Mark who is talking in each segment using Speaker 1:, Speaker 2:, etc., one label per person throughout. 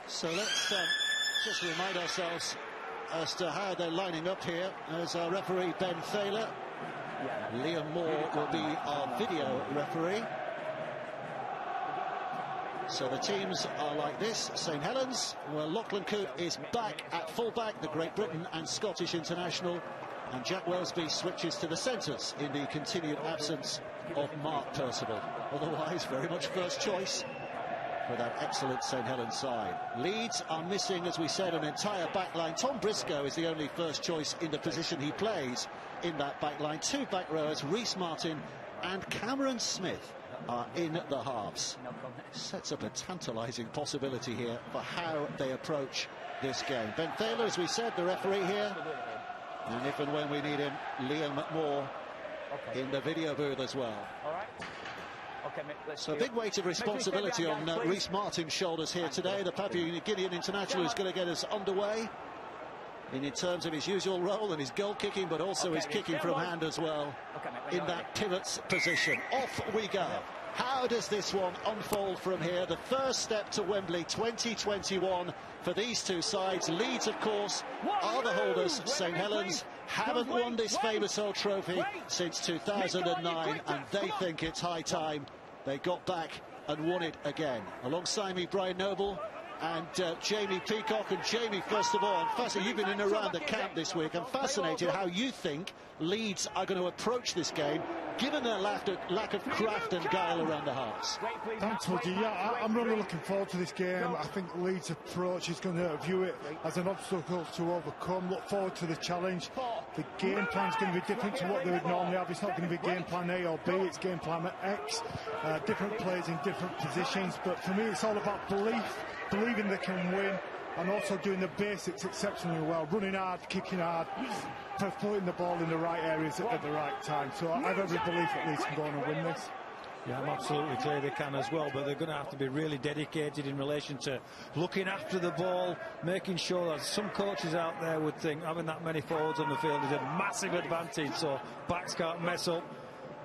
Speaker 1: So let's just remind ourselves as to how they're lining up here. As our referee Ben Thaler, Liam Moore will be our video referee. So the teams are like this. St Helens, well, Lachlan Coote is back at fullback, the Great Britain and Scottish international, and Jack Welsby switches to the centres in the continued absence of Mark Percival. Otherwise, very much first choice for that excellent St Helens side. Leeds are missing, as we said, an entire backline. Tom Briscoe is the only first choice in the position he plays in that backline. Two back rowers, Rhys Martin and Cameron Smith, are in the halves. Sets up a tantalising possibility here for how they approach this game. Ben Thaler, as we said, the referee here, and if and when we need him, Liam Moore in the video booth as well. So a big weight of responsibility on Rhys Martin's shoulders here today. The Papua New Guinean international is going to get us underway in terms of his usual role and his goal kicking, but also his kicking from hand as well in that pivot position. Off we go. How does this one unfold from here? The first step to Wembley 2021 for these two sides. Leeds, of course, are the holders. St Helens haven't won this famous old trophy since 2009, and they think it's high time they got back and won it again. Alongside me, Brian Noble and Jamie Peacock. And Jamie, first of all, I'm fascinated, you've been in and around the camp this week. I'm fascinated how you think Leeds are going to approach this game, given their lack of craft and guile around the halves.
Speaker 2: Thanks, Woody. Yeah, I'm really looking forward to this game. I think Leeds' approach is going to view it as an obstacle to overcome. Look forward to the challenge. The game plan's going to be different to what they would normally have. It's not going to be game plan A or B, it's game plan X. Different players in different positions. But for me, it's all about believing they can win, and also doing the basics exceptionally well. Running hard, kicking hard, putting the ball in the right areas at the right time. So I have every belief that Leeds can go on and win this.
Speaker 3: Yeah, I'm absolutely clear they can as well, but they're going to have to be really dedicated in relation to looking after the ball, making sure that some coaches out there would think having that many forwards on the field is a massive advantage, so backs can't mess up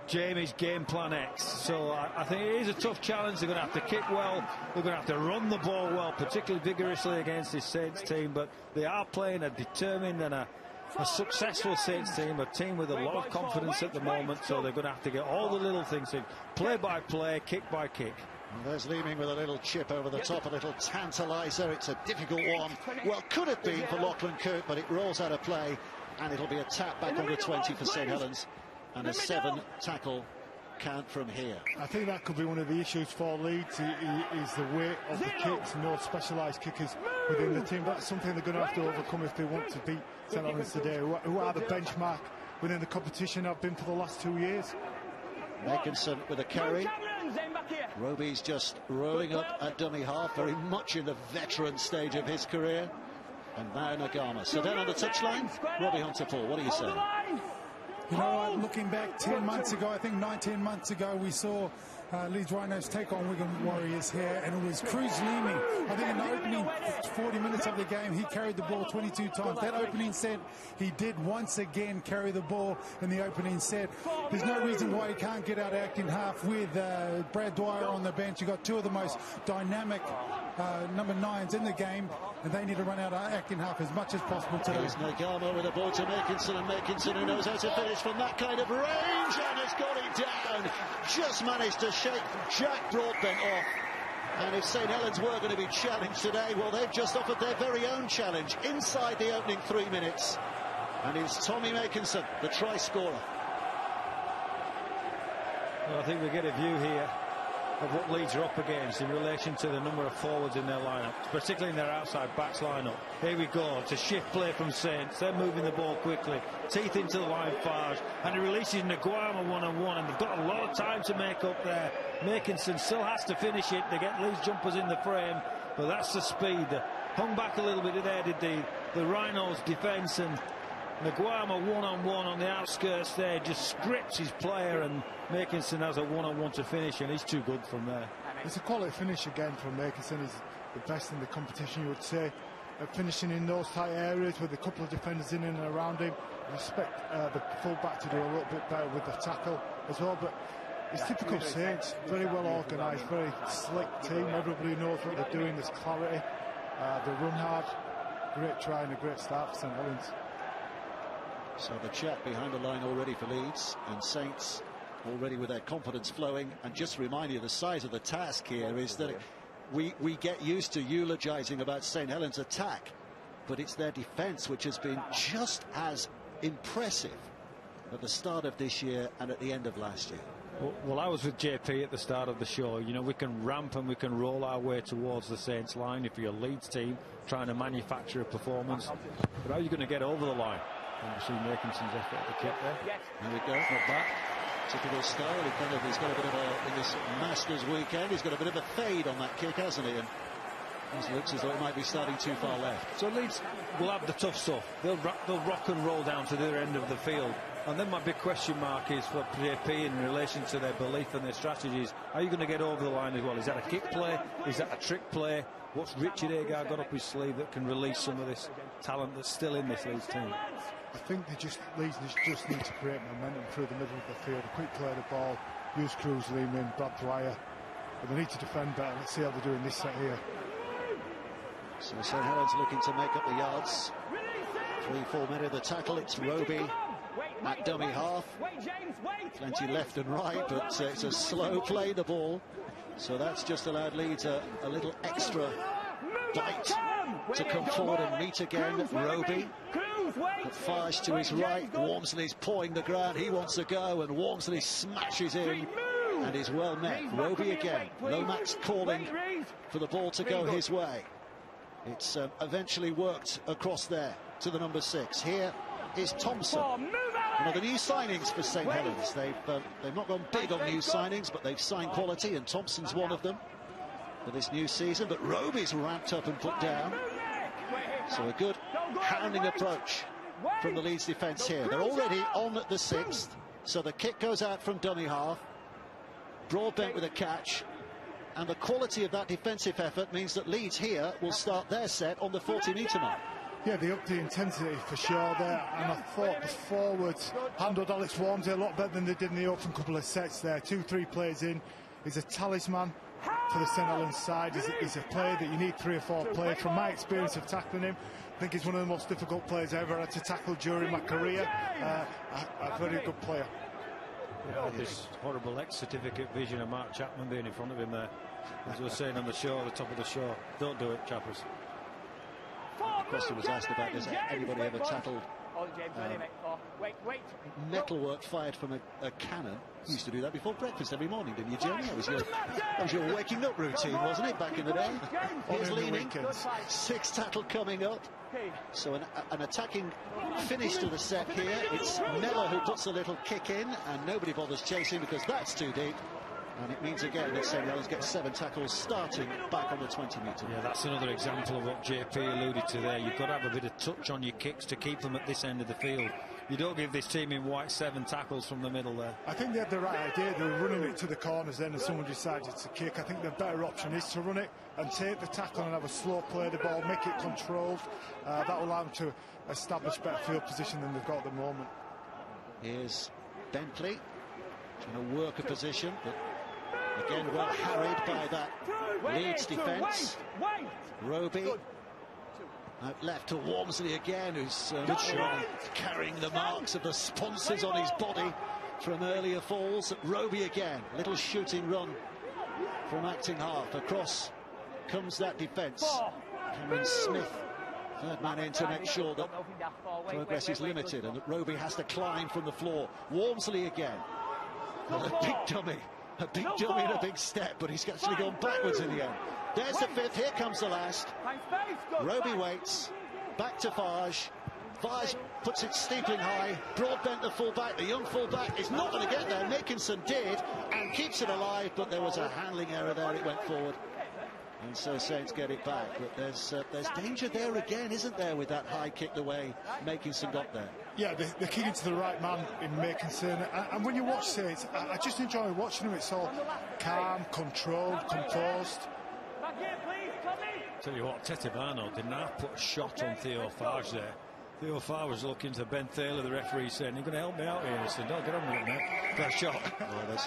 Speaker 3: Jamie's game plan X. So I think it is a tough challenge. They're going to have to kick well, they're going to have to run the ball well, particularly vigorously against this Saints team, but they are playing a determined and a successful Saints team, a team with a lot of confidence at the moment, so they're going to have to get all the little things in, play by play, kick by kick.
Speaker 1: And there's Leeming with a little chip over the top, a little tantaliser. It's a difficult one. Well, could have been for Lachlan Coote, but it rolls out of play, and it'll be a tap back under 20 for St Helens, and a 7 tackle count from here.
Speaker 2: I think that could be one of the issues for Leeds, is the weight of the kicks, no specialised kickers within the team. That's something they're going to have to overcome if they want to beat St Helens today, who are the benchmark within the competition, have been for the last 2 years.
Speaker 1: Makinson with a carry. Roby's just rolling up at dummy half, very much in the veteran stage of his career. And now Nagama. So then on the touchline, Robbie Hunter-Paul, what do you say?
Speaker 4: You know, looking back 10 months ago, I think 19 months ago, we saw Leeds Rhinos take on Wigan Warriors here, and it was Cruz Leeming. I think in the opening 40 minutes of the game, he carried the ball 22 times. That opening set, he did once again carry the ball in the opening set. There's no reason why he can't get out acting half with Brad Dwyer on the bench. You've got two of the most dynamic number 9s in the game, and they need to run out acting half as much as possible today.
Speaker 1: Here's Nagama with a ball to Makinson, and Makinson, who knows how to finish from that kind of range, and has got it down. Just managed to shake Jack Broadbent off. And if St Helens were going to be challenged today, well, they've just offered their very own challenge inside the opening 3 minutes. And it's Tommy Makinson, the try scorer.
Speaker 3: Well, I think we get a view here of what Leeds are up against in relation to the number of forwards in their lineup, particularly in their outside backs lineup. Here we go, it's a shift play from Saints. They're moving the ball quickly, teeth into the line fast, and he releases Nagama one-on-one, and they've got a lot of time to make up there. Makinson still has to finish it. They get Leeds jumpers in the frame, but that's the speed. Hung back a little bit there, did the Rhinos defence, and Nagama one-on-one on the outskirts there, just scripts his player, and Makinson has a one-on-one to finish, and he's too good from there.
Speaker 2: It's a quality finish again from Makinson. He's the best in the competition, you would say, at finishing in those tight areas with a couple of defenders in and around him. I expect the full-back to do a little bit better with the tackle as well, but it's typical Saints, very well organised, very slick team. Everybody knows what they're doing, there's clarity. They run hard. Great try and a great start for St Helens.
Speaker 1: So the chat behind the line already for Leeds, and Saints already with their confidence flowing. And just to remind you, the size of the task here is that we get used to eulogising about St Helens' attack, but it's their defence which has been just as impressive at the start of this year and at the end of last year.
Speaker 3: Well, I was with JP at the start of the show. You know, we can ramp and we can roll our way towards the Saints line if you're a Leeds team trying to manufacture a performance. But how are you going to get over the line? And you see Makinson's effort at the kick there.
Speaker 1: There we go, not bad. Typical style. He's got a bit of a, in this Masters weekend, he's got a bit of a fade on that kick, hasn't he? And it looks as though it might be starting too far left.
Speaker 3: So Leeds will have the tough stuff. They'll rock and roll down to their end of the field. And then my big question mark is for JP in relation to their belief and their strategies. Are you going to get over the line as well? Is that a kick play? Is that a trick play? What's Richard Agar got up his sleeve that can release some of this talent that's still in this Leeds team?
Speaker 2: I think Leeds just need to create momentum through the middle of the field. A quick play of the ball, use Cruz, Lehman, Brad Dwyer. But they need to defend better. Let's see how they're doing this set here.
Speaker 1: So St Helens looking to make up the yards. 3-4 men of the tackle. It's Roby at dummy half. Plenty left and right, but it's a slow play, the ball. So that's just allowed Leeds a little extra bite to come forward and meet again. Roby. But Fage to his right. Wormsley's pawing the ground. He wants to go, and Wormsley smashes in and is well met. Roby again. Lomax calling for the ball to go his way. It's eventually worked across there to the number 6. Here is Thompson. One of the new signings for St Helens. They've not gone big on new signings, but they've signed quality, and Thompson's one of them for this new season. But Roby's ramped up and put down. So a good hounding approach from the Leeds defence here. They're already on at the 6th, so the kick goes out from dummy half. Broadbent with a catch. And the quality of that defensive effort means that Leeds here will start their set on the 40-metre mark.
Speaker 2: Yeah, they upped the intensity for sure there, and I thought the forwards handled Alex Wormsley a lot better than they did in the open couple of sets there. 2-3 plays in. He's a talisman for the St Helens side. He's a player that you need 3 or 4 players. From my experience of tackling him, I think he's one of the most difficult players I ever had to tackle during my career. A very good player.
Speaker 3: Yeah, this horrible X-certificate vision of Mark Chapman being in front of him there. As we were saying on the show, at the top of the show, don't do it, chappers.
Speaker 1: The question was asked about, has anybody ever tackled metalwork fired from a cannon? You used to do that before breakfast every morning, didn't you, Jeremy? That was your waking up routine, wasn't it, back in the day? Here's leaning, 6th tackle coming up. So an attacking finish to the set here. It's Miller who puts a little kick in, and nobody bothers chasing because that's too deep. And it means again that St Helens gets 7 tackles starting back on the 20-metre.
Speaker 3: Yeah, that's another example of what JP alluded to there. You've got to have a bit of touch on your kicks to keep them at this end of the field. You don't give this team in white 7 tackles from the middle there.
Speaker 2: I think they had the right idea. They were running it to the corners then, and someone decided to kick. I think the better option is to run it and take the tackle and have a slow play the ball, make it controlled. That will allow them to establish better field position than they've got at the moment.
Speaker 1: Here's Bentley trying to work a position, but again well harried by that Leeds defence. Roby out left to Wormsley again, who's carrying the marks of the sponsors on his body from earlier falls. Roby again, little shooting run from acting half. Across comes that defence. Cameron Smith, third man in to make sure that progress is limited and that Roby has to climb from the floor. Wormsley again. Well, a big dummy and a big step, but he's actually gone backwards in the end. There's the 5th, here comes the last. Roby waits, back to Fage. Fage puts it steepling high. Broadbent, the fullback, the young fullback, is not going to get there. Makinson did and keeps it alive, but there was a handling error there. It went forward. And so Saints get it back, but there's danger there again, isn't there, with that high kick the way Makinson got there.
Speaker 2: Yeah, they're kicking to the right man in Makinson, and when you watch Saints, I just enjoy watching them. It's all calm, controlled, composed.
Speaker 3: Tell you what, Tetevano did not put a shot on Theo Fage there. Theo Farr was looking to Ben Thaler, the referee, saying, "You're going to help me out here." He said, "No, get on with it, mate." Got a shot.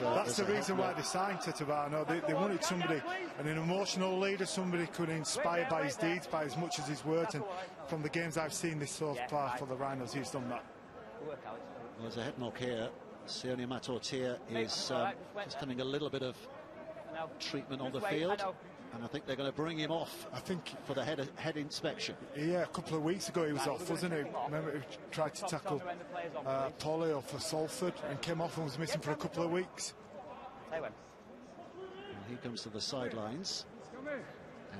Speaker 2: That's the reason why they signed Tetevano. They wanted somebody, an emotional leader, somebody could inspire by his deeds, by as much as his words. And from the games I've seen this so far for the Rhinos, he's done that.
Speaker 1: Well, there's a head knock here. Sione Matortia is just having a little bit of treatment on the field, and I think they're going to bring him off, I think, for the head inspection.
Speaker 2: Yeah, a couple of weeks ago he was off, wasn't he? Remember, he tried to tackle Polio for Salford and came off and was missing for a couple of weeks.
Speaker 1: And he comes to the sidelines,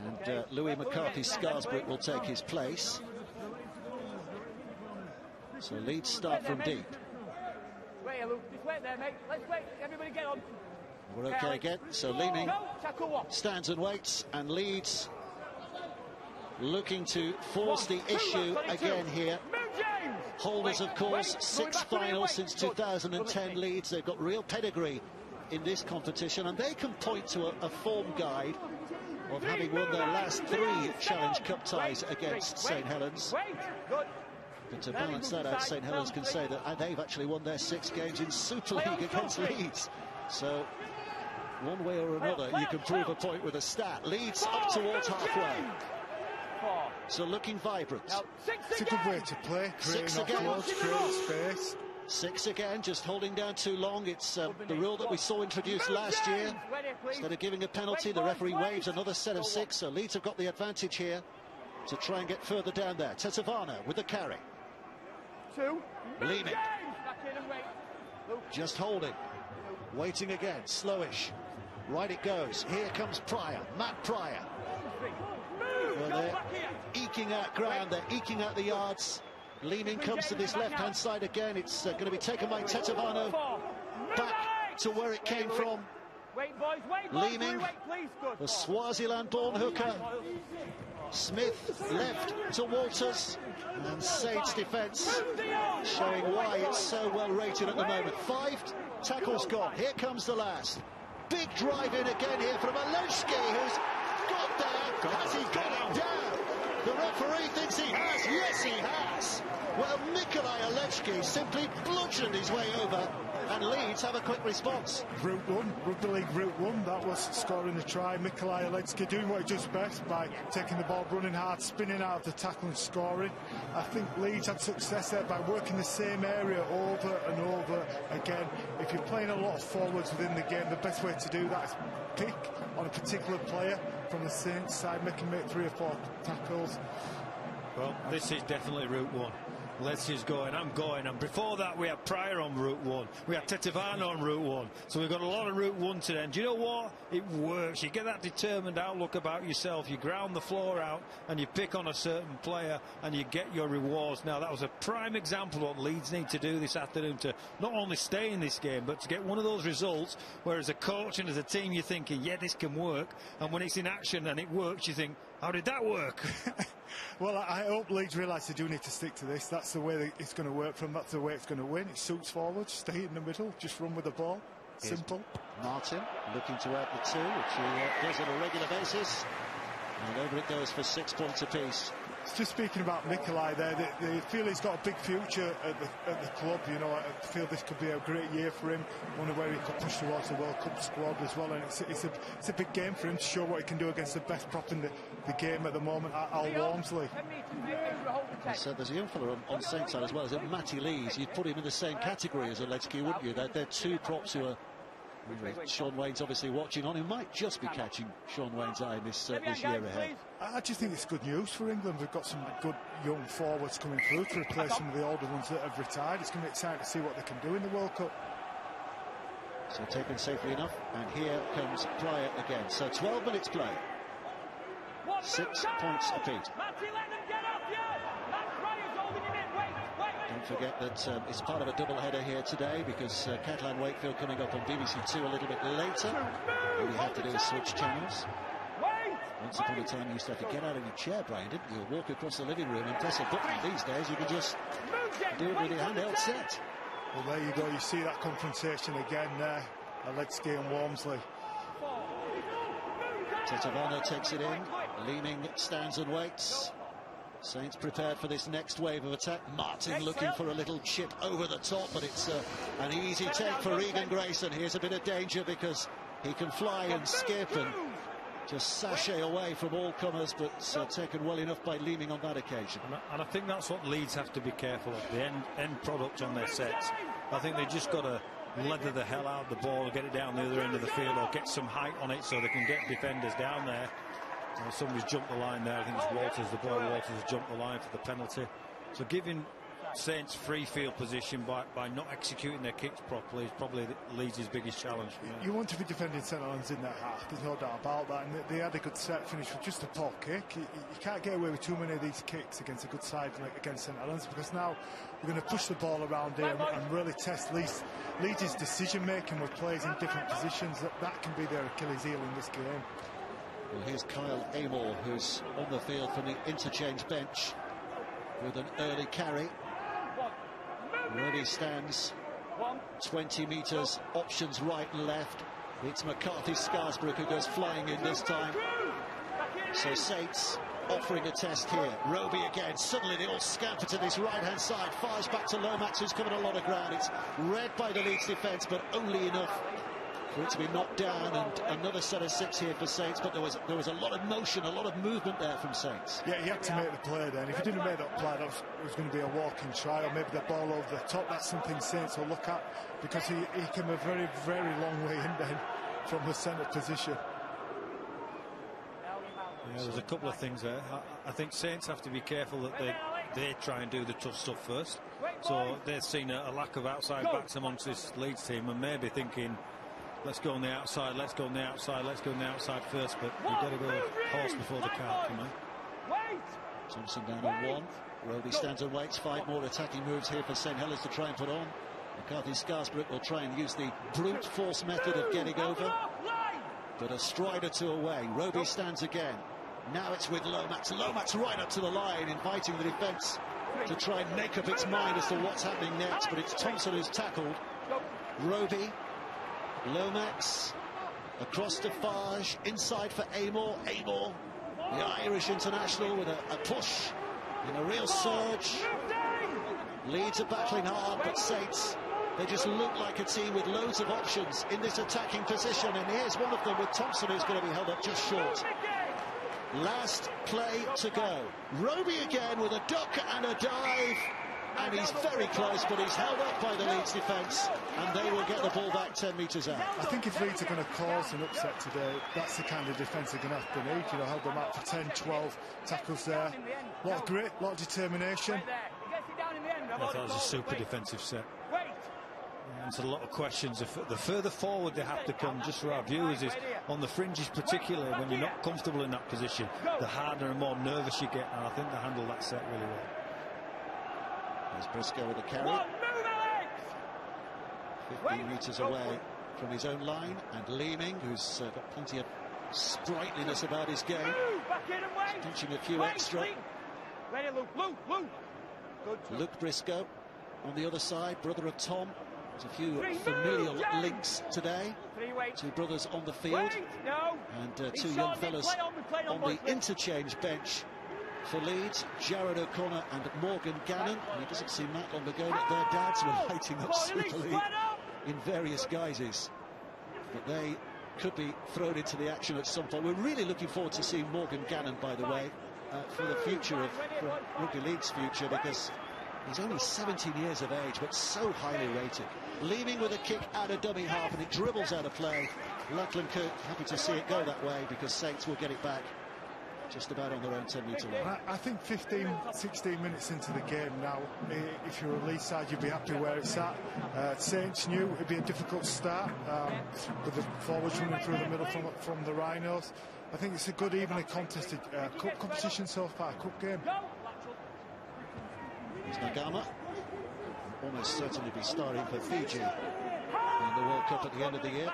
Speaker 1: and Louis McCarthy-Scarsbrook will take his place. So Leeds start from deep.
Speaker 5: Wait, Luke, just wait there, mate. Let's wait. Everybody get on.
Speaker 1: We're okay again. So Leeming stands and waits, and Leeds looking to force the issue again here. Holders, of course, sixth final since 2010 Leeds. They've got real pedigree in this competition, and they can point to a form guide of having won their last 3 Challenge Cup ties against St Helens. But to balance that out, St Helens can say that they've actually won their 6 games in Super League against Leeds. So one way or another, you can prove a point with a stat. Leeds up towards halfway. So looking vibrant.
Speaker 2: It's a good way to play.
Speaker 1: 6 again. Space. 6 again, just holding down too long. It's the rule that we saw introduced last year. Instead of giving a penalty, the referee waves another set of 6. So Leeds have got the advantage here to try and get further down there. Tetevano with the carry. Leeming. Just holding. Waiting again. Slowish. Right it goes. Here comes Pryor. Matt Pryor. Well, they're eking out ground. They're eking out the yards. Leeming comes to this left-hand side again. It's going to be taken by Tetevano. Back to where it came from. Leeming, the Swaziland-born hooker. Smith left to Walters, and Said's defence showing why it's so well rated at the moment. 5 tackles gone. Here comes the last. Big drive in again here from Aleshki, who's got there. Has he got him down? The referee thinks he has. Yes, he has. Well, Nikolai Aleshki simply bludgeoned his way over, and Leeds have a quick response.
Speaker 2: Route 1, Rugby League Route 1, that was scoring a try. Nikolai Aleshki doing what he does best by taking the ball, running hard, spinning out of the tackle and scoring. I think Leeds had success there by working the same area over and over again. If you're playing a lot of forwards within the game, the best way to do that is pick on a particular player from the Saints side, make him make 3 or 4 tackles.
Speaker 3: Well, this is definitely Route 1. Let's just go, and I'm going. And before that, we had Pryor on Route 1. We had Tetevano on Route 1. So we've got a lot of Route 1 today. And do you know what? It works. You get that determined outlook about yourself. You ground the floor out, and you pick on a certain player, and you get your rewards. Now, that was a prime example of what Leeds need to do this afternoon to not only stay in this game, but to get one of those results where as a coach and as a team, you're thinking, yeah, this can work. And when it's in action and it works, you think, how did that work?
Speaker 2: Well, I hope Leeds realise they do need to stick to this. That's the way that it's going to work from. That's the way it's going to win. It suits forwards. Stay in the middle. Just run with the ball. Simple.
Speaker 1: Martin looking to add the 2, which he does on a regular basis. And over it goes for 6 points apiece.
Speaker 2: Just speaking about Nikolai there, they feel he's got a big future at the club. You know, I feel this could be a great year for him. One where he could push towards the World Cup squad as well. And it's a big game for him to show what he can do against the best prop in the game at the moment, Al Walmsley.
Speaker 1: So there's a young fella on Saints side as well, as in Matty Lees. You'd put him in the same category as Aleshki, wouldn't you? They're 2 props who are. Sean Wayne's obviously watching on. He might just be catching Sean Wayne's eye this year ahead.
Speaker 2: I just think it's good news for England. We've got some good young forwards coming through to replace some of the older ones that have retired. It's going to be exciting to see what they can do in the World Cup.
Speaker 1: So taken safely enough, and here comes Pryor again. So 12 minutes play. 6 points apiece. Don't forget that it's part of a double-header here today, because Catalan Wakefield coming up on BBC 2 a little bit later. All you have to do is switch channels. Once upon a time you used to have to get out of your chair, Brian, didn't you? Walk across the living room and press a button. These days you can just do it with your handheld set.
Speaker 2: Well, there you go. You see that confrontation again there. Aleshki and Walmsley.
Speaker 1: Tetevano takes it in. Leeming stands and waits. Saints prepared for this next wave of attack. Martin looking for a little chip over the top, but it's an easy take for Regan Grayson. Here's a bit of danger because he can fly and skip and just sashay away from all comers, but taken well enough by Leeming on that occasion.
Speaker 3: And I think that's what Leeds have to be careful of, the end product on their sets. I think they just got to leather the hell out of the ball, get it down the other end of the field, or get some height on it so they can get defenders down there. Somebody's jumped the line there. I think it's Walters, the boy Walters, has jumped the line for the penalty. So giving Saints free field position by not executing their kicks properly is probably Leeds' biggest challenge.
Speaker 2: You want to be defending St Helens in that half, there's no doubt about that, and they had a good set finish with just a poor kick. You can't get away with too many of these kicks against a good side like against St Helens, because now we're going to push the ball around here and really test Leeds' decision making with players in different positions. That can be their Achilles heel in this game.
Speaker 1: Well, here's Kyle Amor, who's on the field from the interchange bench with an early carry. Roby stands 20 metres, options right and left. It's McCarthy Scarsbrook who goes flying in this time. So Saints offering a test here. Roby again, suddenly they all scamper to this right-hand side, fires back to Lomax, who's covered a lot of ground. It's read by the Leeds defence, but only enough for it to be knocked down, and another set of 6 here for Saints. But there was a lot of motion, a lot of movement there from Saints.
Speaker 2: Yeah, he had to make the play then. If he didn't make that play, it was going to be a walking try, or maybe the ball over the top. That's something Saints will look at, because he came a very, very long way in then from the centre position.
Speaker 3: Yeah, there's a couple of things there. I think Saints have to be careful that they try and do the tough stuff first. So they've seen a lack of outside backs amongst this Leeds team, and maybe thinking, let's go on the outside, let's go on the outside, let's go on the outside first, but you've got to go horse before the cart, you know.
Speaker 1: Thompson down on 1. Roby stands and waits. 5 more attacking moves here for St Helens to try and put on. McCarthy Scarsbrook will try and use the brute force method of getting over, but a stride or two away. Roby stands again. Now it's with Lomax. Lomax right up to the line, inviting the defence to try and make up its mind as to what's happening next, but it's Thompson who's tackled. Roby, Lomax, across to Farge, inside for Amor. Amor, the Irish international, with a push and a real surge. Leeds are battling hard, but Saints, they just look like a team with loads of options in this attacking position, and here's one of them with Thompson, who's going to be held up just short. Last play to go. Roby again with a duck and a dive, and he's very close, but he's held up by the Leeds defence, and they will get the ball back 10 metres out.
Speaker 2: I think if Leeds are going to cause an upset today, that's the kind of defence they're going to have to need. You know, held them out for 10, 12 tackles there. A lot of grit, a lot of determination.
Speaker 3: I thought it was a super defensive set. Answered a lot of questions. The further forward they have to come, just for our viewers, is on the fringes, particularly when you're not comfortable in that position, the harder and more nervous you get, and I think they handled that set really well.
Speaker 1: There's Briscoe with a carry. 15 metres away from his own line, and Leeming, who's got plenty of sprightliness about his game, teaching a few extra. Luke Briscoe on the other side, brother of Tom. There's a few familial links today. 2 brothers on the field, and 2 young fellas on the interchange bench for Leeds. Jared O'Connor and Morgan Gannon. And it doesn't seem that long ago that their dads were lighting up Super League in various guises, but they could be thrown into the action at some point. We're really looking forward to seeing Morgan Gannon, by the way, for the future of Rugby League's future, because he's only 17 years of age, but so highly rated. Leeming with a kick out of dummy half, and it dribbles out of play. Lachlan Cook happy to see it go that way, because Saints will get it back just about on their own 10-metre line.
Speaker 2: I think 15, 16 minutes into the game now, if you're a Leeds side, you'd be happy where it's at. Saints knew it'd be a difficult start with the forwards running through the middle from the Rhinos. I think it's a good, evenly contested cup competition so far, cup game.
Speaker 1: There's Nagama, almost certainly be starting for Fiji in the World Cup at the end of the year.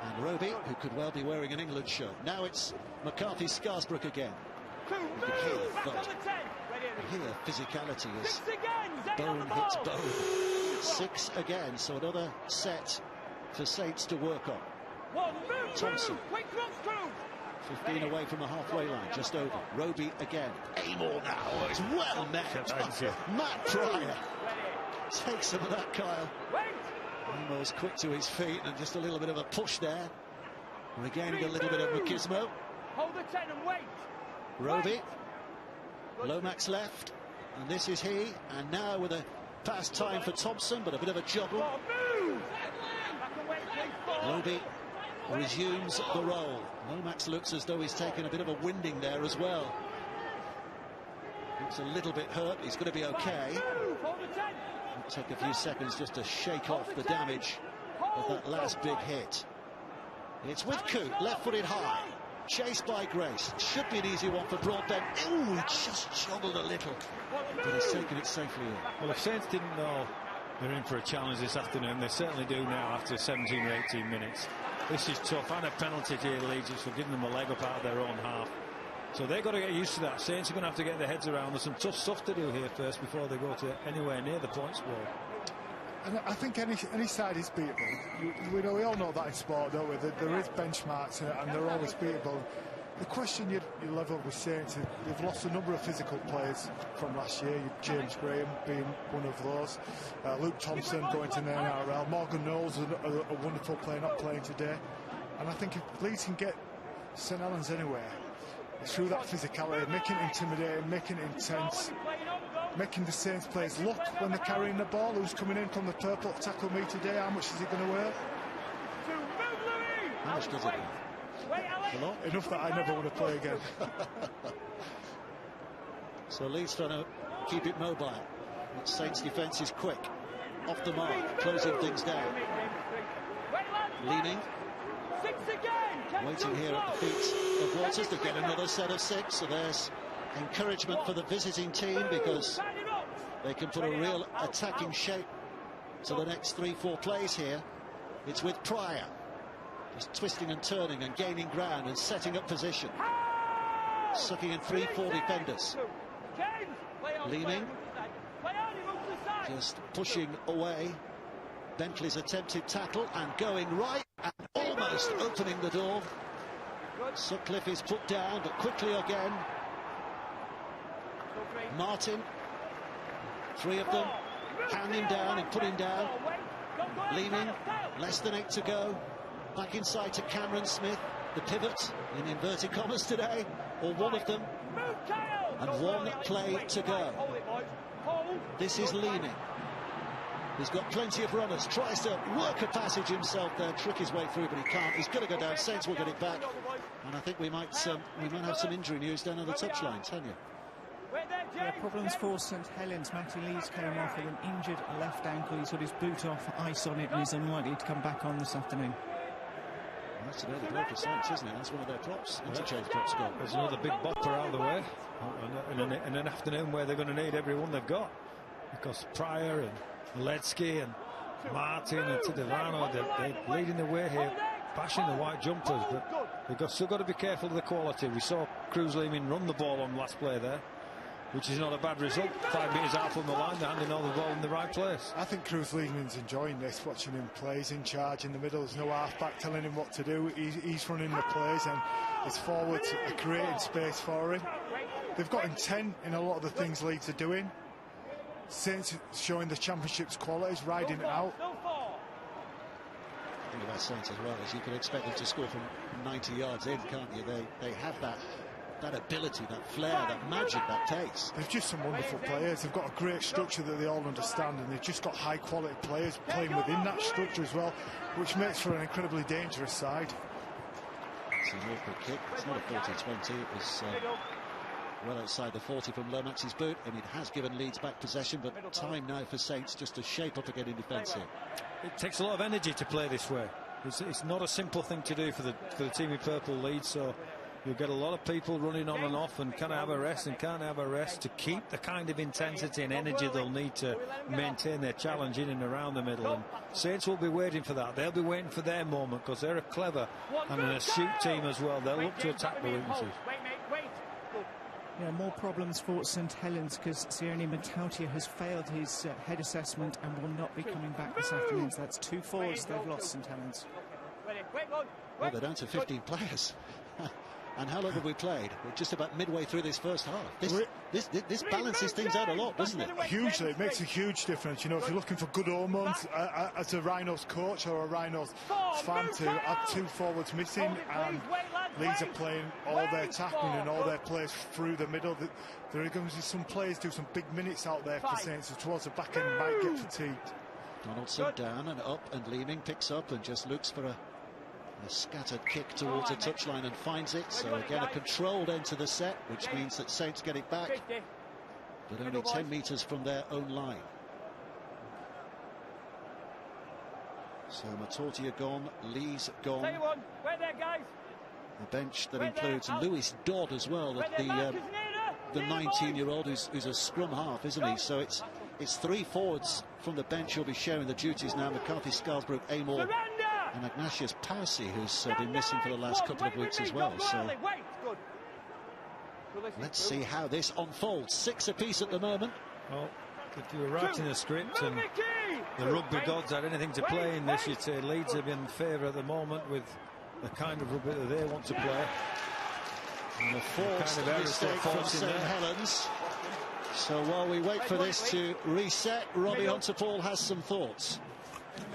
Speaker 1: And Roby, who could well be wearing an England shirt. Now it's McCarthy Scarsbrook again. You can hear the thud. You hear physicality as bone hits bone. 6 again, so another set for Saints to work on. Thompson. 15 away from the halfway line, just over. Roby again. Amor now. Oh, it's well met. Matt Pryor takes some of that, Kyle. Amor's quick to his feet and just a little bit of a push there. Regaining a little bit of machismo.
Speaker 5: Hold the 10 and wait.
Speaker 1: Roby. Lomax left. And this is he. And now with a pass time for Thompson, but a bit of a juggle. Roby resumes the roll. Lomax looks as though he's taken a bit of a winding there as well. Looks a little bit hurt. He's going to be okay. It'll take a few seconds just to shake off the damage of that last big hit. It's with Coote, left-footed high. Chased by Grace. Should be an easy one for Broadbent. Ooh, he just joggled a little. But he's taken it safely in.
Speaker 3: Well, if Saints didn't know they're in for a challenge this afternoon, they certainly do now after 17 or 18 minutes. This is tough, and a penalty to Leeds for giving them a leg up out of their own half. So they've got to get used to that. Saints are going to have to get their heads around. There's some tough stuff to do here first before they go to anywhere near the points board.
Speaker 2: And I think any side is beatable. We all know that in sport, don't we? There is benchmarks and they're always beatable. The question you level with Saints is they've lost a number of physical players from last year. James Graham being one of those. Luke Thompson going to the NRL. Morgan Knowles, a wonderful player, not playing today. And I think if Leeds can get St Helens anywhere through that physicality, making it intimidating, making it intense, making the Saints players look when they're carrying the ball. Who's coming in from the purple to tackle me today? How much is it going to weigh?
Speaker 1: How much does it weigh?
Speaker 2: A lot. Enough that I never want to play again.
Speaker 1: So Leeds trying to keep it mobile. Saints defence is quick. Off the mark, closing things down. Leaning. Waiting here at the feet of Waters to get another set of 6. So there's encouragement for the visiting team because they can put a real attacking shape to the next 3-4 plays here. It's with Pryor. Just twisting and turning and gaining ground and setting up position. Sucking in 3-4 defenders. Leaning. Just pushing away. Bentley's attempted tackle and going right and almost opening the door. Sutcliffe is put down, but quickly again. Martin. 3 of them. Hand him down and put him down. Leaning. Less than 8 to go. Back inside to Cameron Smith, the pivot in inverted commas today, or one of them, and 1 play to go. This is Leaning. He's got plenty of runners, tries to work a passage himself there, trick his way through, but he can't. He's going to go down. Saints will get it back, and I think we might have some injury news down on the touchline. Tanya.
Speaker 6: Yeah, problems for St Helens. Matty Leeds came off with an injured left ankle. He's got his boot off, ice on it, and is unlikely to come back on this afternoon.
Speaker 1: That's an early blow for Saints, isn't it? That's one of their props. Interchange props gone.
Speaker 3: There's another big bopper out of the way in an afternoon where they're going to need everyone they've got, because Pryor and Ledsky and Martin and Tidevano, they're leading the way here, bashing the white jumpers, but they've still got to be careful of the quality. We saw Cruz Leeming run the ball on last play there, which is not a bad result. 5 metres out from the line, they're handing all the ball in the right place.
Speaker 2: I think Cruz Leeming's enjoying this, watching him play. He's in charge in the middle. There's no half-back telling him what to do. He's running the plays, and his forwards are creating space for him. They've got intent in a lot of the things Leeds are doing. Saints showing the championship's qualities, riding it out.
Speaker 1: The thing about Saints as well is you can expect them to score from 90 yards in, can't you? They have that ability, that flair, that magic, that taste.
Speaker 2: They've just some wonderful players. They've got a great structure that they all understand, and they've just got high quality players playing within that structure as well, which makes for an incredibly dangerous side.
Speaker 1: It's an awkward kick. It's not a 40-20. It was well outside the 40 from Lomax's boot, and it has given Leeds back possession, but time now for Saints just to shape up again in defence here.
Speaker 3: It takes a lot of energy to play this way. It's not a simple thing to do for the team in purple, Leeds, so you'll get a lot of people running on and off and can't have a rest and can't have a rest to keep the kind of intensity and energy they'll need to maintain their challenge in and around the middle. And Saints will be waiting for that. They'll be waiting for their moment, because they're a clever and an astute team as well. They'll look to attack the weaknesses.
Speaker 6: Yeah, more problems for St Helens, because Sione Matautia has failed his head assessment and will not be coming back this afternoon. So that's 2 forwards they've lost, St Helens.
Speaker 1: Well, they're down to 15 players. And how long have we played? We're just about midway through this first half. This balances things out a lot, doesn't it?
Speaker 2: Hugely. It makes a huge difference. You know, if you're looking for good omens as a Rhinos coach or a Rhinos fan, to have 2 forwards missing, and Leeds are playing all their tackling and all their plays through the middle. There are going to be some players do some big minutes out there for Saints, so towards the back end might get fatigued.
Speaker 1: Donaldson down and up, and Leeming picks up and just looks for a scattered kick towards a touchline and finds it. So again, a controlled end to the set, which means that Saints get it back, but only 10 metres from their own line. So Matortia gone, Lee's gone. A bench that includes Lewis Dodd as well, the 19-year-old who's a scrum half, isn't he? So it's 3 forwards from the bench who'll be sharing the duties now. McCarthy, Scarsbrook, Amor and Ignatius Parsi, who's been missing for the last couple of weeks as well. So let's see how this unfolds. 6 apiece at the moment.
Speaker 3: Well, if you were writing the script and the rugby gods had anything to play in this, you'd say Leeds have been in favour at the moment with the kind of rugby that they want to play.
Speaker 1: And the fourth mistake from St Helens. So while we wait for this to reset, Robbie Hunter-Paul has some thoughts.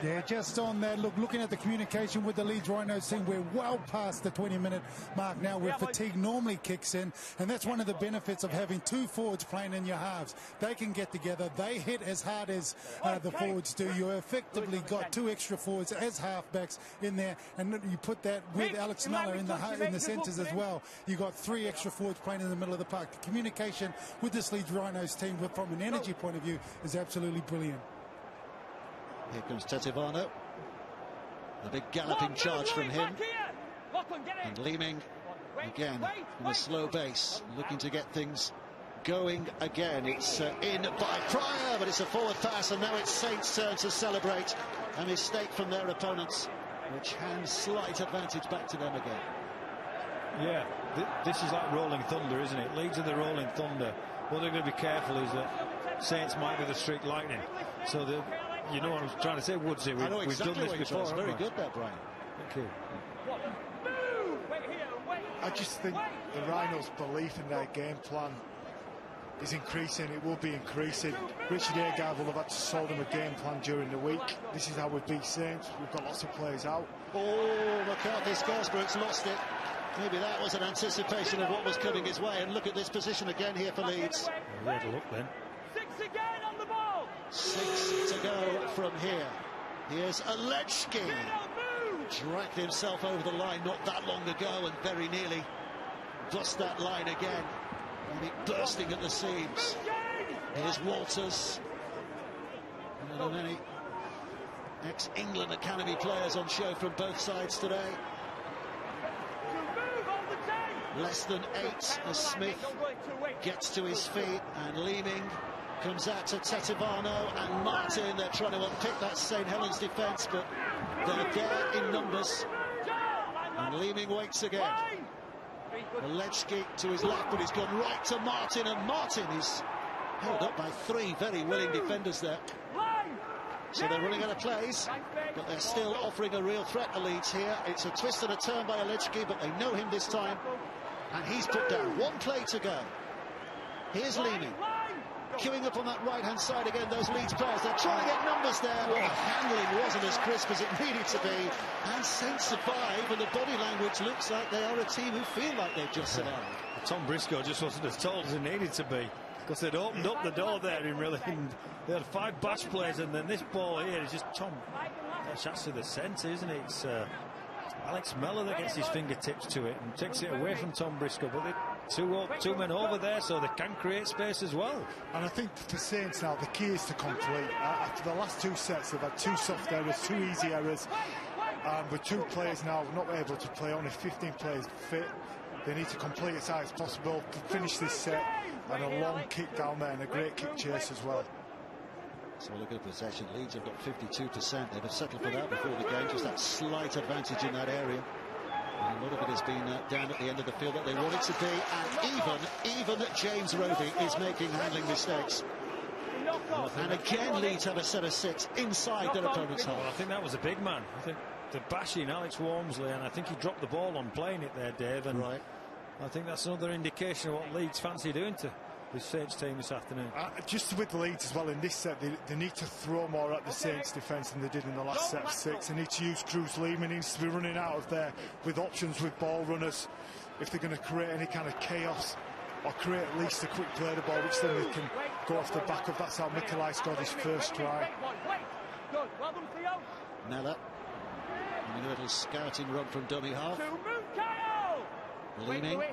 Speaker 4: Yeah, just on that, looking at the communication with the Leeds Rhinos team, we're well past the 20-minute mark now, where fatigue normally kicks in, and that's one of the benefits of having 2 forwards playing in your halves. They can get together, they hit as hard as the forwards do. You effectively got 2 extra forwards as halfbacks in there, and you put that with Alex Miller in the centres as well. You got 3 extra forwards playing in the middle of the park. The communication with this Leeds Rhinos team, from an energy point of view, is absolutely brilliant.
Speaker 1: Here comes Tetivano. The big galloping charge from him. And Leeming, again, in a slow base, looking to get things going again. It's in by Pryor, but it's a forward pass, and now it's Saints' turn to celebrate a mistake from their opponents, which hands slight advantage back to them again.
Speaker 3: Yeah, this is like rolling thunder, isn't it? Leeds are the rolling thunder. What they're going to be careful is that Saints might be the streak lightning. So you know what I'm trying to say, Woodsy.
Speaker 1: I know exactly
Speaker 3: we've done this before.
Speaker 1: Very good there, Brian.
Speaker 3: Thank you.
Speaker 2: I just think the Rhinos' belief in their game plan is increasing. It will be increasing. Richard Agard will have had to sold them a game plan during the week. This is how we beat Saints. We've got lots of players out.
Speaker 1: Oh, McCarthy, Scarsbrook's lost it. Maybe that was an anticipation of what was coming his way. And look at this position again here for Leeds.
Speaker 3: We had a look then.
Speaker 5: 6 again on the ball.
Speaker 1: 6 to go from here. Here's Alechki. Dragged himself over the line not that long ago and very nearly bust that line again. And it bursting at the seams. Here's Walters. One of the many ex-England Academy players on show from both sides today. Less than 8 as Smith gets to his feet, and Leeming comes out to Tetivano and Martin. They're trying to unpick that St Helens defence, but they're there in numbers. And Leeming waits again. Alechki to his left, but he's gone right to Martin, and Martin is held up by 3 very willing defenders there. So they're running out of plays, but they're still offering a real threat to Leeds here. It's a twist and a turn by Alechki, but they know him this time, and he's put down. 1 play to go. Here's Leeming. Queuing up on that right-hand side again, those Leeds players. They're trying to get numbers there, but the handling wasn't as crisp as it needed to be. And Saints survive, and the body language looks like they are a team who feel like they've just survived.
Speaker 3: Tom Briscoe just wasn't as tall as he needed to be, because they'd opened up the door there in really. They had 5 bash plays, and then this ball here is just Tom. That's to the centre, isn't it? It's Alex Miller that gets his fingertips to it and takes it away from Tom Briscoe. But they're 2 men over there, so they can create space as well.
Speaker 2: And I think for Saints now, the key is to complete. After the last 2 sets, they've had 2 soft errors, 2 easy errors. With 2 players now not able to play, only 15 players fit. They need to complete as high as possible to finish this set, and a long kick down there and a great kick chase as well.
Speaker 1: So look at possession. Leeds have got 52%. They'd have settled for that before the game. Just that slight advantage in that area. And a lot of it has been down at the end of the field that they want it to be. And even James Rovey is making handling mistakes. And again, Leeds have a set of 6 inside their opponent's half.
Speaker 3: Well, I think that was a big man. I think the bashing Alex Walmsley, and I think he dropped the ball on playing it there, Dave. And
Speaker 1: right.
Speaker 3: I think that's another indication of what Leeds fancy doing to the Saints team this afternoon.
Speaker 2: Just with Leeds as well in this set, they need to throw more at the Saints defence than they did in the last set of 6. They need to use Cruz Lehman. He needs to be running out of there with options with ball runners if they're going to create any kind of chaos or create at least a quick play the ball, which then they can go off the back of. That's how Mikolai scored his first try.
Speaker 1: Nella, and a little scouting run from dummy half. Leaning.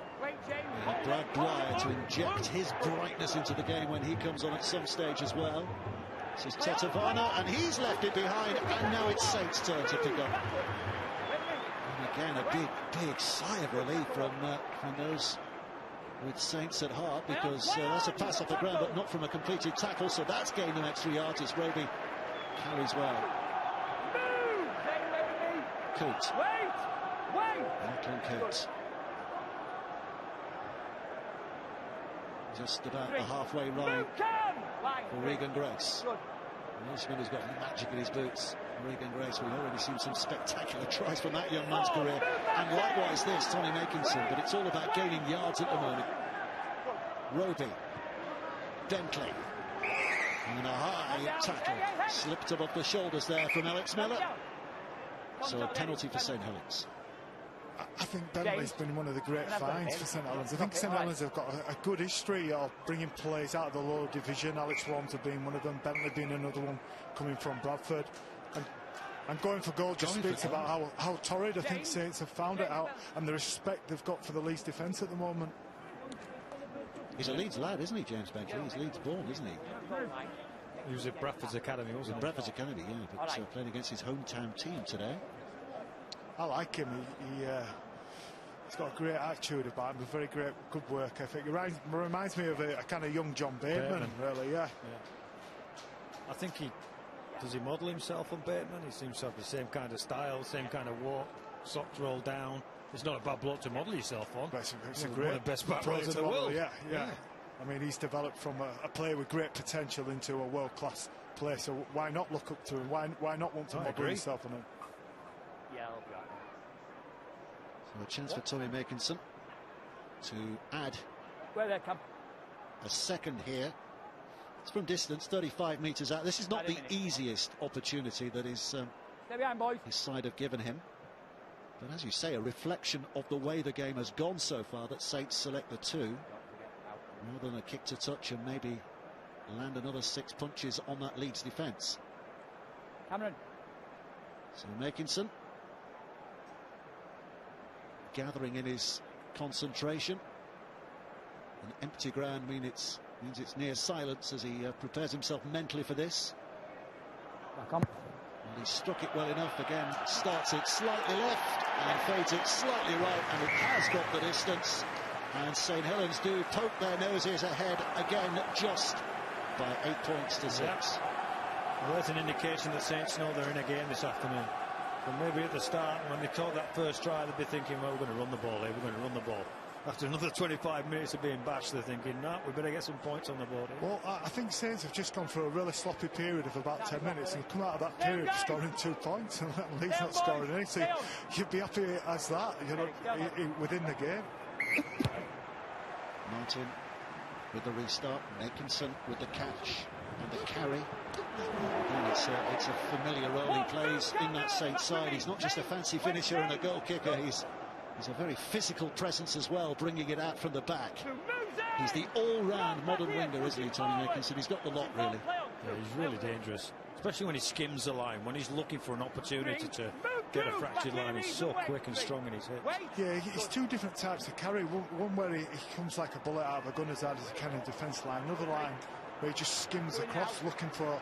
Speaker 1: Brad Dwyer to inject his brightness into the game when he comes on at some stage as well. This is Tetavana, and he's left it behind, and now it's Saints' turn to pick up. And again, a big sigh of relief from those with Saints at heart, because that's a pass off the ground, but not from a completed tackle, so that's gained them extra yards as Roby carries well. Coote. Lachlan Coote. Just about the halfway line for Regan Grace. Welshman has got magic in his boots. Regan Grace, we've already seen some spectacular tries from that young man's career. And likewise this, Tommy Makinson. But it's all about gaining yards at the moment. Roby. Bentley. And a high tackle. Slipped above the shoulders there from Alex Miller. So a penalty for St Helens.
Speaker 2: I think Bentley's been one of the great finds for St Helens. I think St Helens have got a good history of bringing players out of the lower division. Alex Warmter being one of them, Bentley being another one coming from Bradford. And going for goal just speaks about how torrid I think Saints have found it out, and the respect they've got for the Leeds defence at the moment.
Speaker 1: He's a Leeds lad, isn't he, James Bentley? He's Leeds born, isn't he?
Speaker 3: He was at Bradford's Academy, wasn't he?
Speaker 1: Bradford's Academy, yeah, but playing against his hometown team today.
Speaker 2: I like him. He's got a great attitude about him, a very good work ethic. He reminds me of a kind of young John Bateman, really, yeah.
Speaker 3: I think does he model himself on Bateman? He seems to have the same kind of style, same kind of walk, socks rolled down. It's not a bad bloke to model yourself on.
Speaker 2: It's a great
Speaker 3: one of the best back rowers in the world.
Speaker 2: Yeah. I mean, he's developed from a player with great potential into a world-class player, so why not look up to him? Why not want to model himself on him?
Speaker 1: So a chance for Tommy Makinson to add a second here. It's from distance, 35 metres out. This is not the easiest opportunity that his side have given him. But as you say, a reflection of the way the game has gone so far, that Saints select the 2 rather than a kick to touch and maybe land another 6 punches on that Leeds defence. So Makinson gathering in his concentration. An empty ground means it's near silence as he prepares himself mentally for this. And he struck it well enough again. Starts it slightly left and fades it slightly right, and it has got the distance. And St Helens do poke their noses ahead again, just by 8 points to 6.
Speaker 3: Well, there's an indication that Saints know they're in a game this afternoon. But maybe at the start, when they caught that first try, they'd be thinking, well, we're going to run the ball here, we're going to run the ball. After another 25 minutes of being bashed, they're thinking, no, we better get some points on the board here.
Speaker 2: Well, I think Saints have just gone through a really sloppy period of about 10 minutes and come out of that period scoring 2 points, and Leeds not scoring anything. So you'd be happy as that, within the game.
Speaker 1: Martin with the restart, Makinson with the catch and the carry. And it's a familiar role he plays in that Saints side. He's not just a fancy finisher and a goal kicker, he's a very physical presence as well, bringing it out from the back. He's the all-round modern winger, isn't he, Tommy Makinson? He's got the lot, really.
Speaker 3: Yeah, he's really dangerous, especially when he skims the line, when he's looking for an opportunity to get a fractured line. He's so quick and strong in his hits.
Speaker 2: Yeah, he's 2 different types of carry. One where he comes like a bullet out of a gunner's head as a kind of defence line. Another line where he just skims across looking for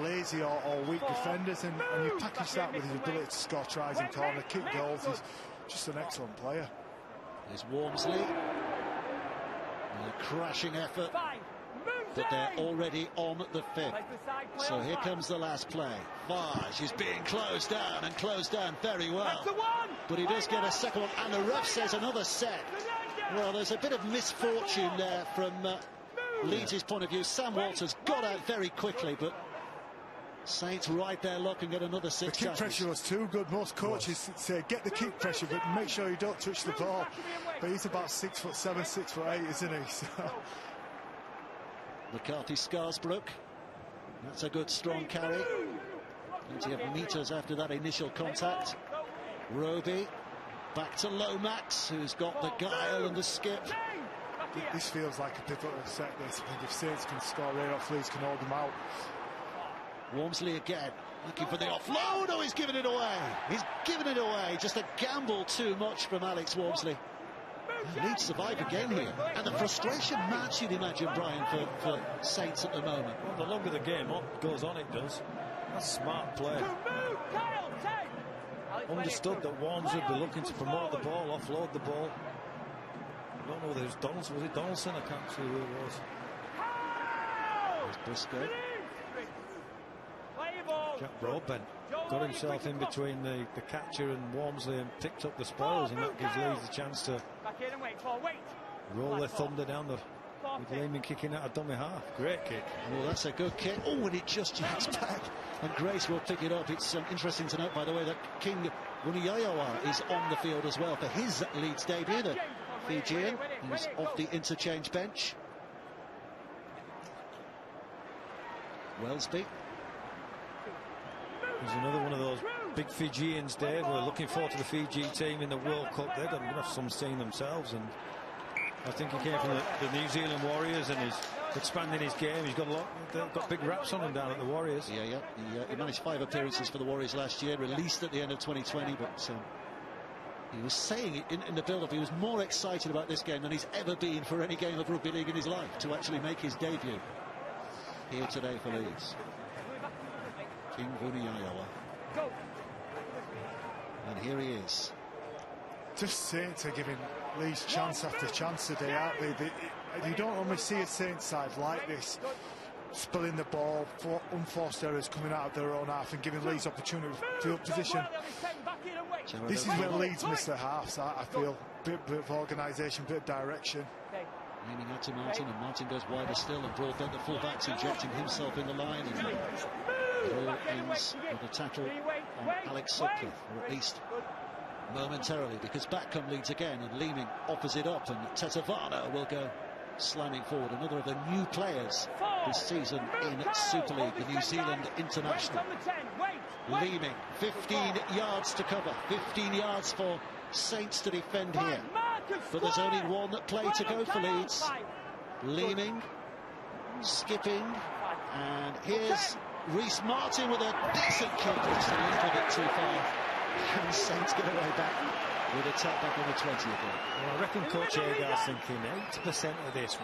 Speaker 2: lazy or weak defenders, and you package that with his ability to score tries in corner, kick goals. He's just an excellent player.
Speaker 1: There's Wormsley. A crashing effort, but they're already on the 5th. So here comes the last play. Varge is being closed down, and closed down very well. But he does get a second one, and the ref says another set. Well, there's a bit of misfortune there from Leeds' point of view. Sam Walters got out very quickly, but Saints right there looking at another 6
Speaker 2: The kick
Speaker 1: tackles.
Speaker 2: pressure was too good. Most coaches say get the kick pressure, but make sure you don't touch the ball. But he's about 6'7", 6'8", isn't he? So.
Speaker 1: McCarthy Scarsbrook. That's a good strong carry. Plenty of metres after that initial contact. Roby back to Lomax, who's got the guile and the skip.
Speaker 2: This feels like a pivotal set. This, I think if Saints can score right off, Leeds can hold them out.
Speaker 1: Wormsley again, looking for the offload. Oh, he's given it away. He's given it away. Just a gamble too much from Alex Wormsley. Leeds survive again here. And the frustration match, you'd imagine, Brian, for Saints at the moment.
Speaker 3: Well, the longer the game goes on, it does. That's smart play. Understood that Worms would be looking to promote the ball, offload the ball. I don't know whether it was Donaldson. Was it Donaldson? I can't see who it was.
Speaker 1: There's Briscoe.
Speaker 3: Jack Broadbent got himself in between the catcher and Wormsley and picked up the spoils, and that gives Leeds a chance to roll their thunder down the with Lehman kicking out a dummy half. Great kick.
Speaker 1: Oh, that's a good kick. Oh, and it just jacks back, and Grace will pick it up. It's interesting to note, by the way, that King Wuniyayawa is on the field as well for his Leeds debut, the Fijian, who's off the interchange bench. Wellesby.
Speaker 3: There's another one of those big Fijians, Dave. We're looking forward to the Fiji team in the World Cup. They're going to have some steam themselves, and I think he came from the New Zealand Warriors and he's expanding his game. He's got got big raps on him down at the Warriors.
Speaker 1: Yeah. He managed 5 appearances for the Warriors last year, released at the end of 2020, but he was saying in the build-up he was more excited about this game than he's ever been for any game of rugby league in his life, to actually make his debut here today for Leeds. King Wuniyayawa. And here he is.
Speaker 2: Just Saints are giving Leeds chance after chance today, aren't they? You don't normally see a Saints side like this, spilling the ball, for unforced errors coming out of their own half and giving Leeds opportunity to field position. This is where Leeds miss their halves, I feel. Bit of organisation, bit of direction.
Speaker 1: Aiming out to Martin, and Martin goes wider still, and Broadbent, the fullback's injecting himself in the line, and it all ends with a tackle on Alex Sutcliffe, or at least momentarily, because back come Leeds again, and Leeming offers it up, and Tetavana will go slamming forward. Another of the new players this season in Super League, the New Zealand international. Leeming, 15 yards to cover, 15 yards for Saints to defend here. But there's only one play to go for Leeds. Leeming, skipping, and here's Reece Martin with a decent kick, just a little bit too far. And Saints get away back with a tap back on the 20 again.
Speaker 3: Well, I reckon Coach Agar's thinking 80% of this,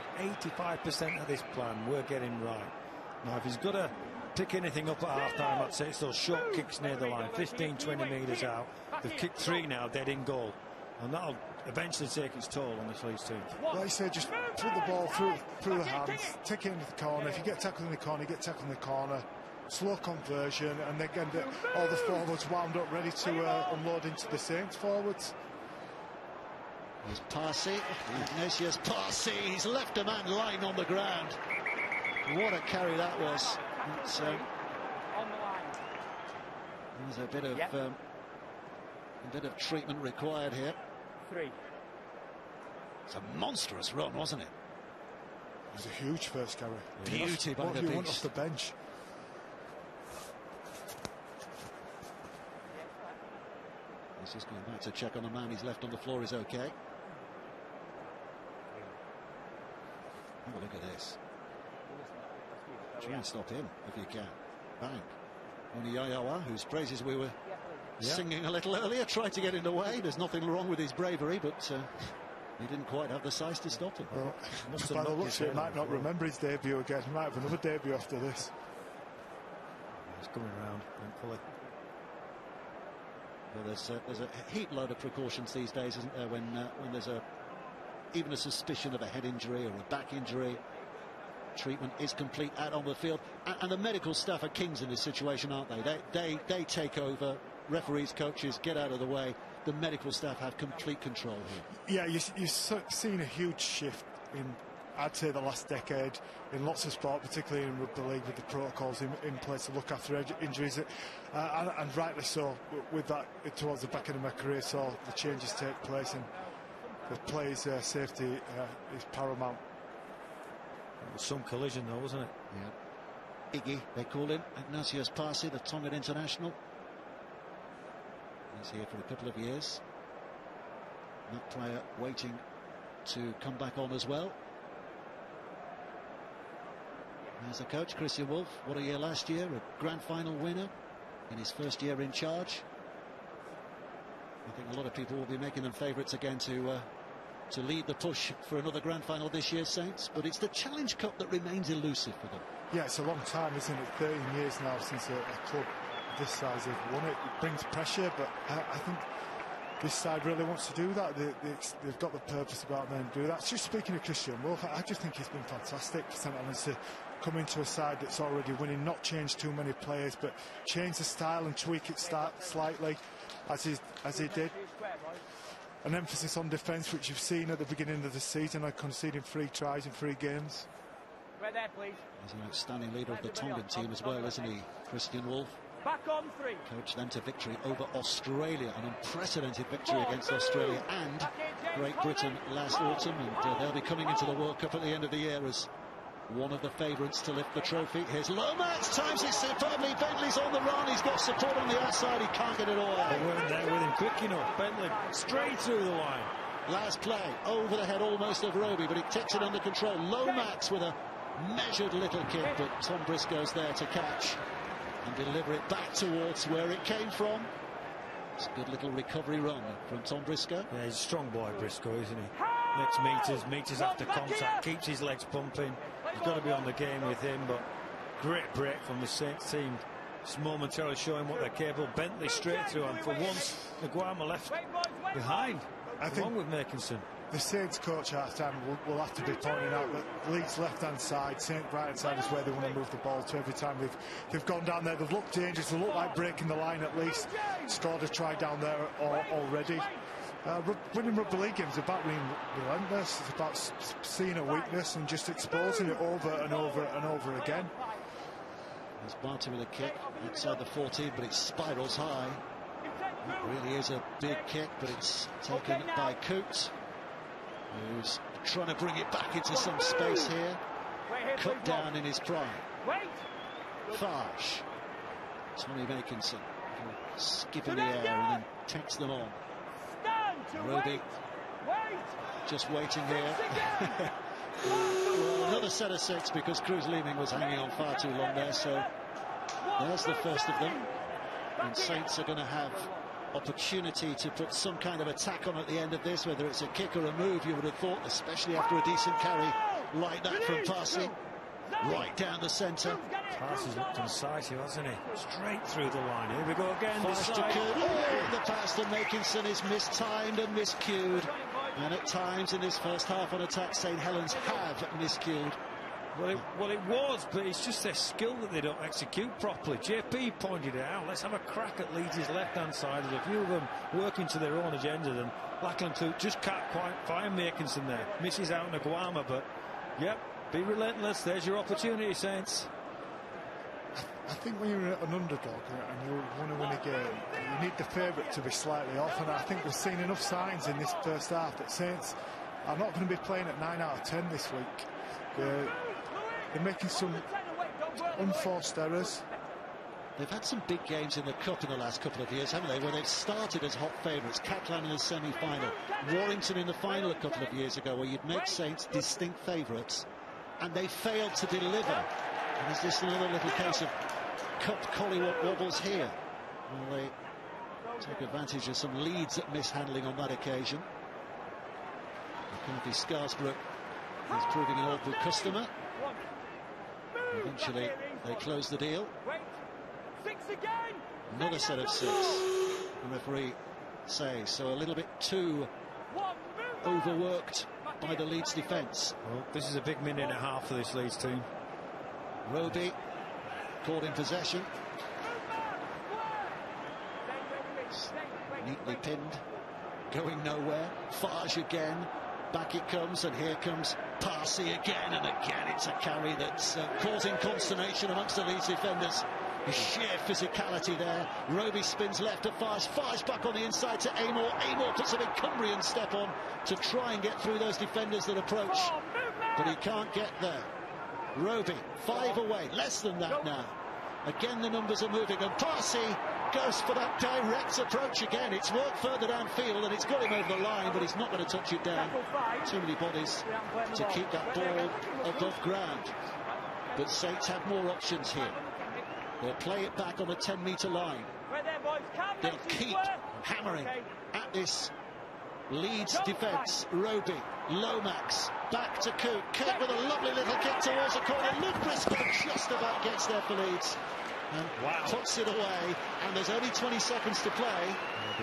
Speaker 3: 85% of this plan we're getting right. Now, if he's got to pick anything up at half-time, I'd say it's those short kicks near the line, 15-20 metres out. They've kicked 3 now, dead in goal. And that'll eventually take its toll on this Leeds team.
Speaker 2: Like I say, just put the ball through the hands, take it into the corner. If you get tackled in the corner, you get tackled in the corner. Slow conversion, and then get all the forwards wound up, ready to unload into the Saints forwards.
Speaker 1: There's Parsi, Ignatius Parsi. He's left a man lying on the ground. What a carry that was. There's a bit of treatment required here.
Speaker 5: 3.
Speaker 1: It's a monstrous run, wasn't it?
Speaker 2: It was a huge first carry.
Speaker 1: Beauty by the
Speaker 2: What you want
Speaker 1: beast.
Speaker 2: off the bench.
Speaker 1: He's just going back to check on the man he's left on the floor is okay. Have a look at this. Try and stop him if you can. Bang. Wuniyayawa, whose praises we were singing a little earlier, tried to get in the way. There's nothing wrong with his bravery, but he didn't quite have the size to stop him.
Speaker 2: Well, by the looks of it, he might not remember his debut again. He might have another debut after this.
Speaker 3: He's coming round, thankfully.
Speaker 1: Well, there's a heap load of precautions these days, isn't there, when there's even a suspicion of a head injury or a back injury. Treatment is complete out on the field, and the medical staff are kings in this situation, aren't they? They take over. Referees, coaches, get out of the way. The medical staff have complete control here.
Speaker 2: Yeah, you've seen a huge shift in I'd say the last decade in lots of sport, particularly in rugby league, with the protocols in place to look after injuries, and rightly so. With that, towards the back end of my career, saw the changes take place, and the players' safety is paramount.
Speaker 3: It was some collision, though, wasn't it?
Speaker 1: Yeah. Iggy, they call him, Ignatius Parsi, the Tongan international. He's here for a couple of years. That player waiting to come back on as well. There's the coach, Christian Wolff. What a year last year, a grand final winner in his first year in charge. I think a lot of people will be making them favourites again to lead the push for another grand final this year, Saints. But it's the Challenge Cup that remains elusive for them.
Speaker 2: Yeah, it's a long time, isn't it? 13 years now since a club this size have won it. It brings pressure, but I think this side really wants to do that. They've got the purpose about them to do that. Just speaking of Christian Wolff, I just think he's been fantastic for St Helens to come into a side that's already winning, not change too many players, but change the style and tweak it slightly, as he did. An emphasis on defence, which you've seen at the beginning of the season, and conceding 3 tries in 3 games.
Speaker 5: Right there, please.
Speaker 1: He's an outstanding leader of the Tongan team as well, isn't he, Christian Wolff?
Speaker 5: Back on 3.
Speaker 1: Coached them to victory over Australia, an unprecedented victory against Australia and Great Britain last autumn, and they'll be coming into the World Cup at the end of the year as one of the favourites to lift the trophy. Here's Lomax, times it superbly. Bentley's on the run, he's got support on the outside, he can't get it all out.
Speaker 3: They weren't there with him quick enough. Bentley straight through the line.
Speaker 1: Last play, over the head almost of Roby, but he takes it under control. Lomax with a measured little kick, but Tom Briscoe's there to catch and deliver it back towards where it came from. It's a good little recovery run from Tom Briscoe.
Speaker 3: Yeah, he's a strong boy, Briscoe, isn't he? Next meters after contact, keeps his legs pumping. You've got to be on the game with him, but great break from the Saints team. Just momentarily showing what they're capable. Bentley straight through, and for once, Nguama left behind, along with Makinson.
Speaker 2: The Saints coach at half-time will have to be pointing out that Leeds' left-hand side, Saints' right-hand side is where they want to move the ball to. Every time they've gone down there, they've looked dangerous, they look like breaking the line at least. Scored a try down there already. Winning rugby league games is about being relentless. It's about seeing a weakness and just exposing it over and over and over again.
Speaker 1: There's Barty with a kick outside the 14, but it spirals high. It really is a big kick, but it's taken by Coote, who's trying to bring it back into some space here. Cut down in his prime. Farge. Tommy Makinson skip in the air and then takes them on. Roby just waiting here. Well, another set of 6 because Cruz Leeming was hanging on far too long there, so there's the first of them. And Saints are going to have opportunity to put some kind of attack on at the end of this, whether it's a kick or a move, you would have thought, especially after a decent carry like that from Parsi. Right down the centre.
Speaker 3: Parsi's looked incisive, hasn't he? Straight through the line. Here we go again.
Speaker 1: The pass to Makinson is mistimed and miscued. And at times in this first half on attack, St Helens have miscued.
Speaker 3: Well, it was, but it's just their skill that they don't execute properly. JP pointed it out. Let's have a crack at Leeds' left-hand side. There's a few of them working to their own agenda. And Lachlan Coote just can't quite find Makinson there. Misses out Nguama, but, yep, be relentless. There's your opportunity, Saints.
Speaker 2: I think when you're an underdog and you want to win a game, you need the favourite to be slightly off. And I think we've seen enough signs in this first half that Saints are not going to be playing at 9 out of 10 this week. They're making some unforced errors.
Speaker 1: They've had some big games in the Cup in the last couple of years, haven't they, where they've started as hot favourites. Catlan in the semi-final, Warrington in the final a couple of years ago, where you'd make Saints distinct favourites, and they failed to deliver. And is this another little case of Cup collywop wobbles here? Well, they take advantage of some Leeds at mishandling on that occasion. McCarthy Scarsbrook is proving an awkward customer. Eventually, they close the deal. Another set of 6. The referee says so. A little bit too overworked by the Leeds defence.
Speaker 3: Well, this is a big minute and a half for this Leeds team.
Speaker 1: Roby caught in possession. Neatly pinned. Going nowhere. Farge again. Back it comes, and here comes Parsi again, and again it's a carry that's causing consternation amongst the Leeds defenders. The sheer physicality there. Roby spins left to Fars. Fars back on the inside to Amor. Amor puts a big Cumbrian step on to try and get through those defenders that approach, but he can't get there. Roby, 5 away, less than that now. Again the numbers are moving, and Parsi goes for that direct approach again. It's worked further downfield, and it's got him over the line, but he's not going to touch it down. Too many bodies to keep that ball above ground. But Saints have more options here. They'll play it back on the 10-metre line. They'll keep hammering at this Leeds defence. Roby, Lomax, back to Cook. Cook with a lovely little kick towards the corner. Luke Briscoe just about gets there for Leeds. And tucks it away, and there's only 20 seconds to play,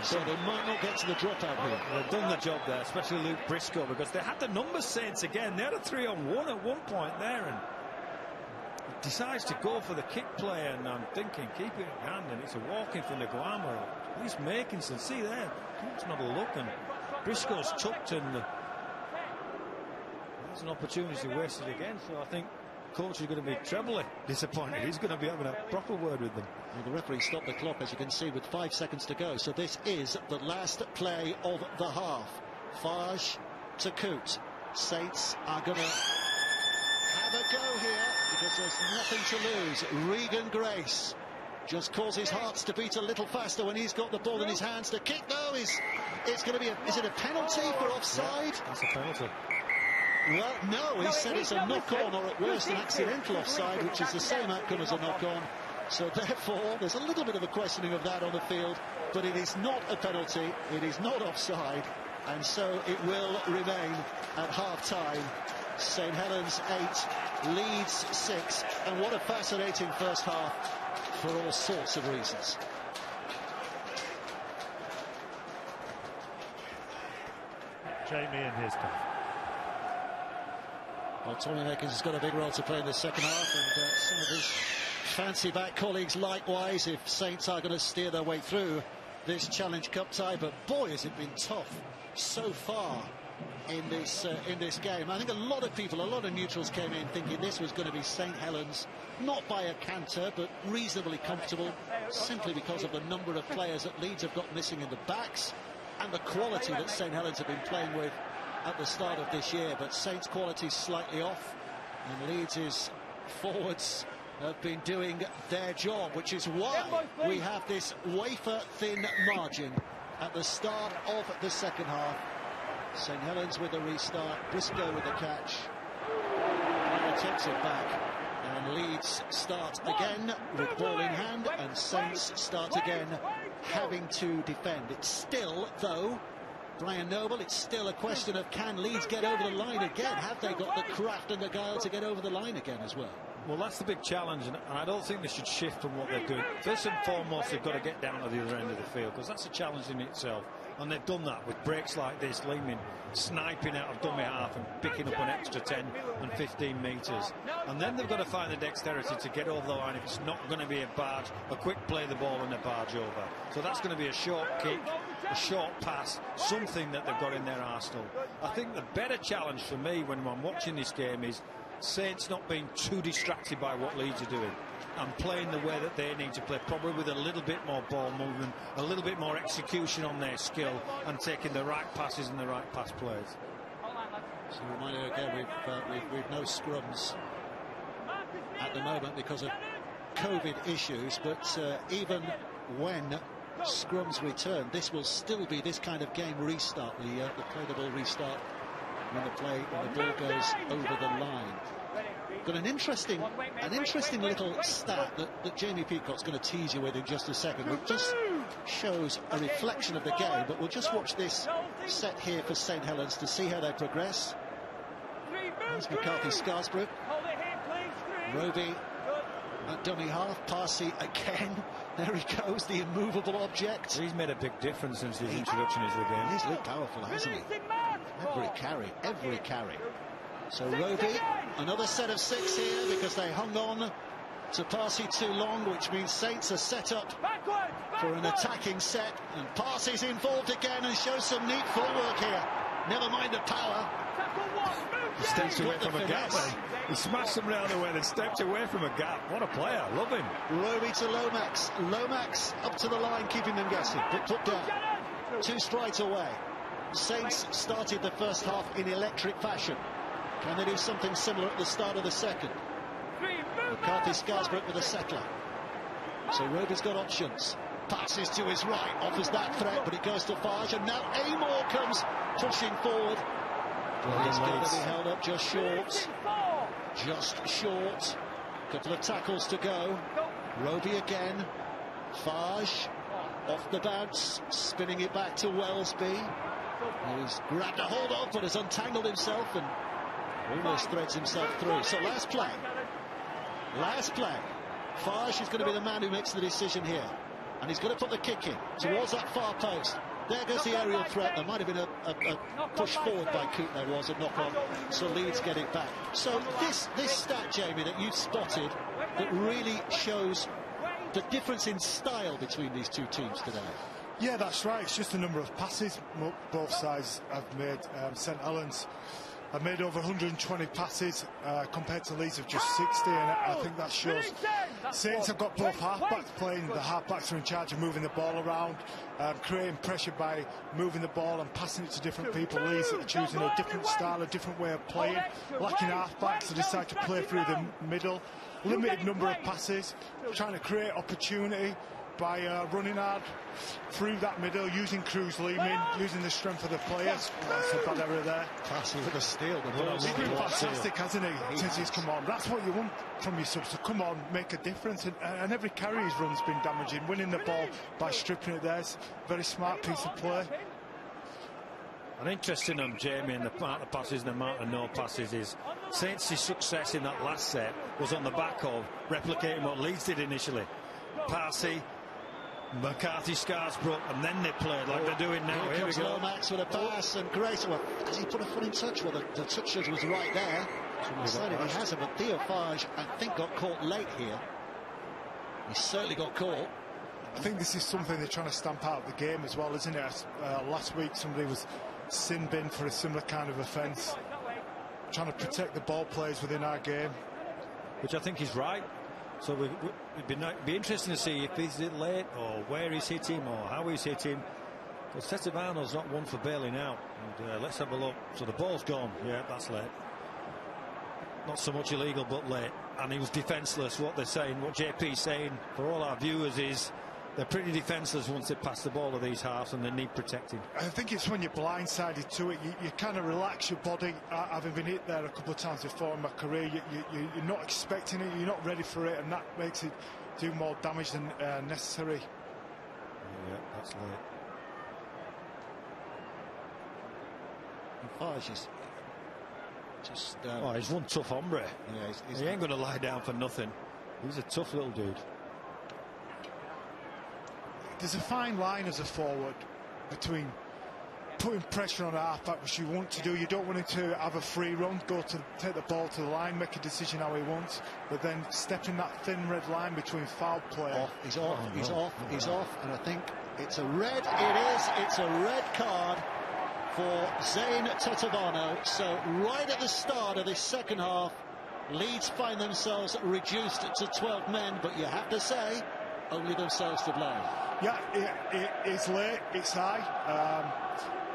Speaker 1: so they might not get to the dropout here.
Speaker 3: They've done the job there, especially Luke Briscoe, because they had the numbers, Saints, again. They had a 3-on-1 at one point there, and decides to go for the kick play, and I'm thinking, keep it in hand, and it's a walk-in from the Guamo. He's making some, see there, it's not a look, and Briscoe's tucked, and there's an opportunity wasted again, so I think coach is going to be trebly disappointed. He's going to be having a proper word with them.
Speaker 1: Well, the referee stopped the clock, as you can see, with 5 seconds to go, so this is the last play of the half. Farge to Coote. Saints are going to have a go here, because there's nothing to lose. Regan Grace just causes hearts to beat a little faster when he's got the ball in his hands. The kick, though, it's going to be is it a penalty for offside?
Speaker 3: Yeah, that's a penalty.
Speaker 1: Well, no, he said it's a knock-on, or at worst an accidental offside, which is the same outcome as a knock-on. So therefore, there's a little bit of a questioning of that on the field, but it is not a penalty, it is not offside, and so it will remain at half-time. St Helens 8, Leeds 6, and what a fascinating first half for all sorts of reasons.
Speaker 7: Jamie and his time.
Speaker 1: Well, Tommy Makins has got a big role to play in the second half, and some of his fancy back colleagues likewise, if Saints are going to steer their way through this Challenge Cup tie. But boy, has it been tough so far in this game. I think a lot of people, a lot of neutrals came in thinking this was going to be St Helens, not by a canter, but reasonably comfortable, simply because of the number of players that Leeds have got missing in the backs and the quality that St Helens have been playing with at the start of this year. But Saints' quality slightly off, and Leeds' forwards have been doing their job, which is why we have this wafer-thin margin at the start of the second half. St Helens with a restart, Briscoe with a catch, and takes it back, and Leeds start again with ball in hand, and Saints start again having to defend. It's still, though, Brian Noble, it's still a question of can Leeds get over the line again? Have they got the craft and the guile to get over the line again as well?
Speaker 3: Well, that's the big challenge, and I don't think they should shift from what they're doing. First and foremost, they've got to get down to the other end of the field, because that's a challenge in itself. And they've done that with breaks like this, Lehman sniping out of dummy half and picking up an extra 10 and 15 metres. And then they've got to find the dexterity to get over the line if it's not going to be a barge, a quick play the ball and a barge over. So that's going to be a short kick, a short pass, something that they've got in their arsenal. I think the better challenge for me when I'm watching this game is Saints not being too distracted by what Leeds are doing and playing the way that they need to play, probably with a little bit more ball movement, a little bit more execution on their skill, and taking the right passes and the right pass plays.
Speaker 1: So a reminder again, we've no scrums at the moment because of COVID issues, but even when scrums return, this will still be this kind of game restart, the play the ball restart when the ball goes over the line. Got an interesting little stat that Jamie Peacock's going to tease you with in just a second. It just shows a reflection of the game, but we'll just watch this set here for St Helens to see how they progress. There's McCarthy Scarsbrook. Roby at dummy half. Parsi again. There he goes, the immovable object.
Speaker 3: He's made a big difference since his introduction into the game.
Speaker 1: He's looked powerful, hasn't he? Every carry. So Roby, another set of 6 here because they hung on to Parsi too long, which means Saints are set up for an attacking set, and Parsi's involved again and shows some neat footwork here. Never mind the power.
Speaker 3: He steps away from a gap. He smashed them round the way, then stepped away from a gap. What a player, love him.
Speaker 1: Roby to Lomax. Lomax up to the line, keeping them guessing, but put down. 2 strides away. Saints started the first half in electric fashion. Can they do something similar at the start of the second? McCarthy Scarsbrook with a settler. So Roby's got options. Passes to his right, offers that threat, but it goes to Farge, and now Amor comes pushing forward. He's going to be held up just short. Just short. Couple of tackles to go. Roby again. Farge off the bounce, spinning it back to Wellesby. He's grabbed a hold of, but has untangled himself and almost threads himself through. So last play. Last play. Farge is going to be the man who makes the decision here. And he's going to put the kick in towards that far post. There goes the aerial threat. There might have been a push forward by Coote. There was a knock on. So Leeds get it back. So this stat, Jamie, that you spotted, that really shows the difference in style between these two teams today.
Speaker 2: Yeah, that's right. It's just the number of passes both sides have made. St Helens have made over 120 passes compared to Leeds of just 60, and I think that shows Saints have got both halfbacks playing. The halfbacks are in charge of moving the ball around, creating pressure by moving the ball and passing it to different people. Leeds are choosing a different style, a different way of playing. Lacking halfbacks, they decide to play through the middle. Limited number of passes, trying to create opportunity by running hard through that middle, using Cruz Leeming, using the strength of the players. That's a bad error there.
Speaker 1: Passing with a steal.
Speaker 2: He's been fantastic, hasn't he, since he's come on. That's what you want from your subs, to come on, make a difference. And every carry he's run's been damaging. Winning the ball by stripping it there's a very smart piece of play.
Speaker 3: And interesting on Jamie and the amount of passes and the amount of no passes is Saints' success in that last set was on the back of replicating what Leeds did initially. Parsi, McCarthy, Scarsbrook, and then they played like they're doing now. Here we go.
Speaker 1: Lomax with a pass, and Grace. Well, has he put a foot in touch? Well, the touch was right there. Decided he hasn't, but Theo Farge, I think, got caught late here. He certainly got caught.
Speaker 2: I think this is something they're trying to stamp out of the game as well, isn't it? Last week somebody was sin bin for a similar kind of offence, trying to protect the ball players within our game,
Speaker 3: which I think is right. So it'd be interesting to see if he's hit late, or where he's hit him, or how he's hit him. Because Tetevano's not one for bailing out. And let's have a look. So the ball's gone. Yeah, that's late. Not so much illegal, but late. And he was defenceless. What they're saying, what JP's saying for all our viewers is they're pretty defenceless once they pass the ball to these halves, and they need protecting.
Speaker 2: I think it's when you're blindsided to it, you kind of relax your body. Having been hit there a couple of times before in my career, you're not expecting it, you're not ready for it, and that makes it do more damage than necessary.
Speaker 3: Yeah, that's late.
Speaker 1: Farge is just...
Speaker 3: oh, he's one tough hombre.
Speaker 1: Yeah,
Speaker 3: he ain't going to lie down for nothing. He's a tough little dude.
Speaker 2: There's a fine line as a forward between putting pressure on a halfback, which you want to do. You don't want him to have a free run, take the ball to the line, make a decision how he wants, but then stepping that thin red line between foul play.
Speaker 1: He's off, he's off, and I think it's a red. It is. It's a red card for Zane Tetevano. So right at the start of this second half, Leeds find themselves reduced to 12 men, but you have to say, only themselves to blame.
Speaker 2: Yeah, it's late, it's high.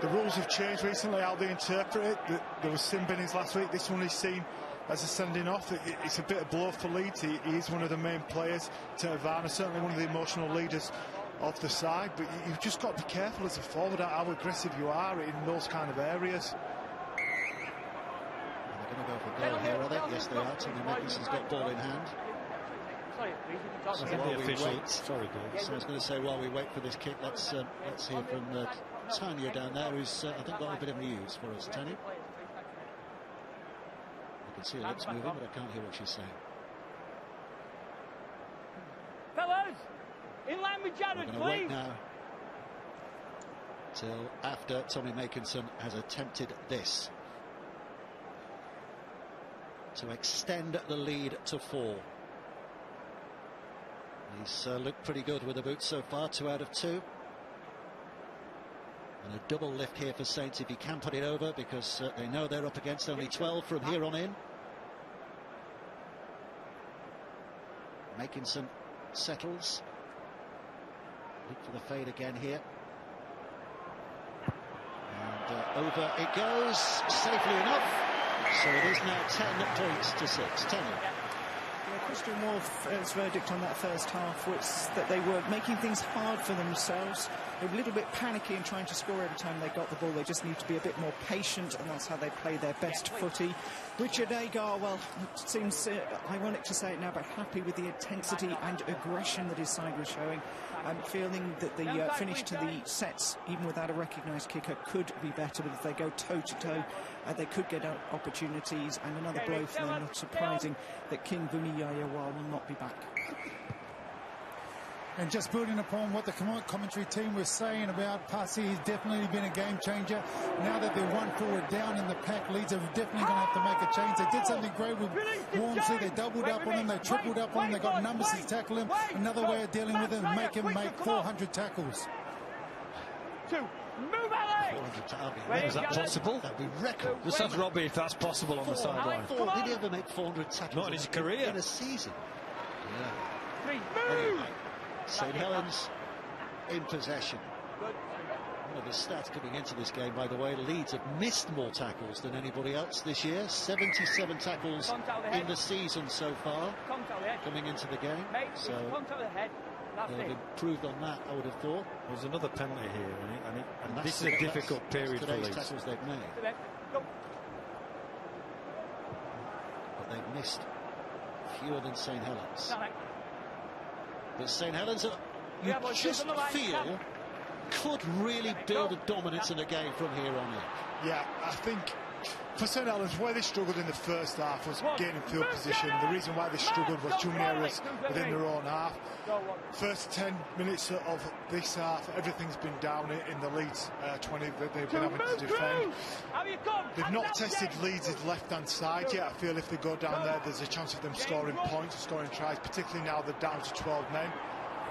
Speaker 2: The rules have changed recently, how they interpret it. There was sin binnings last week. This one is seen as a sending off. It's a bit of blow for Leeds. He is one of the main players. Tetevano, certainly one of the emotional leaders of the side. But you've just got to be careful as a forward how aggressive you are in those kind of areas.
Speaker 1: They're going to go for goal here, are they? Yes, they are. Tommy Mickinson's got ball in hand.
Speaker 3: So while we wait, sorry,
Speaker 1: so I was going to say, while we wait for this kick, let's hear from Tanya down there, who's I think got a bit of news for us. Tanya, I can see her lips moving, but I can't hear what she's saying.
Speaker 5: Fellas, in line with Jared,
Speaker 1: please. Wait now till after Tommy Makinson has attempted this to extend the lead to 4. He's looked pretty good with the boots so far, 2 out of 2. And a double lift here for Saints if he can put it over, because they know they're up against only 12 from here on in. Makinson settles. Look for the fade again here. And over it goes, safely enough. So it is now 10 points to 6. 10.
Speaker 6: Yeah, Christian Wolf's verdict on that first half was that they were making things hard for themselves. They were a little bit panicky in trying to score every time they got the ball. They just need to be a bit more patient, and that's how they play their best footy. Richard Agar, well, it seems ironic to say it now, but happy with the intensity and aggression that his side was showing. I'm feeling that the finish to the sets, even without a recognised kicker, could be better. But if they go toe-to-toe, they could get opportunities, and another blow for them. Not surprising that King Vuniyayawa will not be back.
Speaker 4: And just building upon what the commentary team was saying about Passy, he's definitely been a game changer. Now that they're one forward down in the pack, Leeds are definitely going to have to make a change. They did something great with Walmsley. They doubled up on him, they tripled up on him, they got numbers to tackle him. Another way of dealing with him, make him make 400 tackles.
Speaker 3: Is that possible?
Speaker 1: That'd be record.
Speaker 3: Just ask Robbie if that's possible on the sideline.
Speaker 1: Did he ever make 400 tackles?
Speaker 3: Not in his career.
Speaker 1: In a season. Yeah. Anyway, St Helens in possession. One of the stats coming into this game, by the way, Leeds have missed more tackles than anybody else this year. 77 tackles in the season so far, coming into the game. So they've improved on that, I would have thought.
Speaker 3: There's another penalty here, and this is a difficult period for Leeds.
Speaker 1: Tackles they've made. But they've missed fewer than St Helens. But St Helens, you just feel, could really build a dominance in the game from here on in.
Speaker 2: Yeah, I think for St Helens, where they struggled in the first half was gaining field position. The reason why they struggled was too many errors within their own half. First 10 minutes of this half, everything's been down in the Leeds 20 that they've been having to defend. They've not tested Leeds' left-hand side yet. I feel if they go down there, there's a chance of them scoring points, scoring tries, particularly now they're down to 12 men.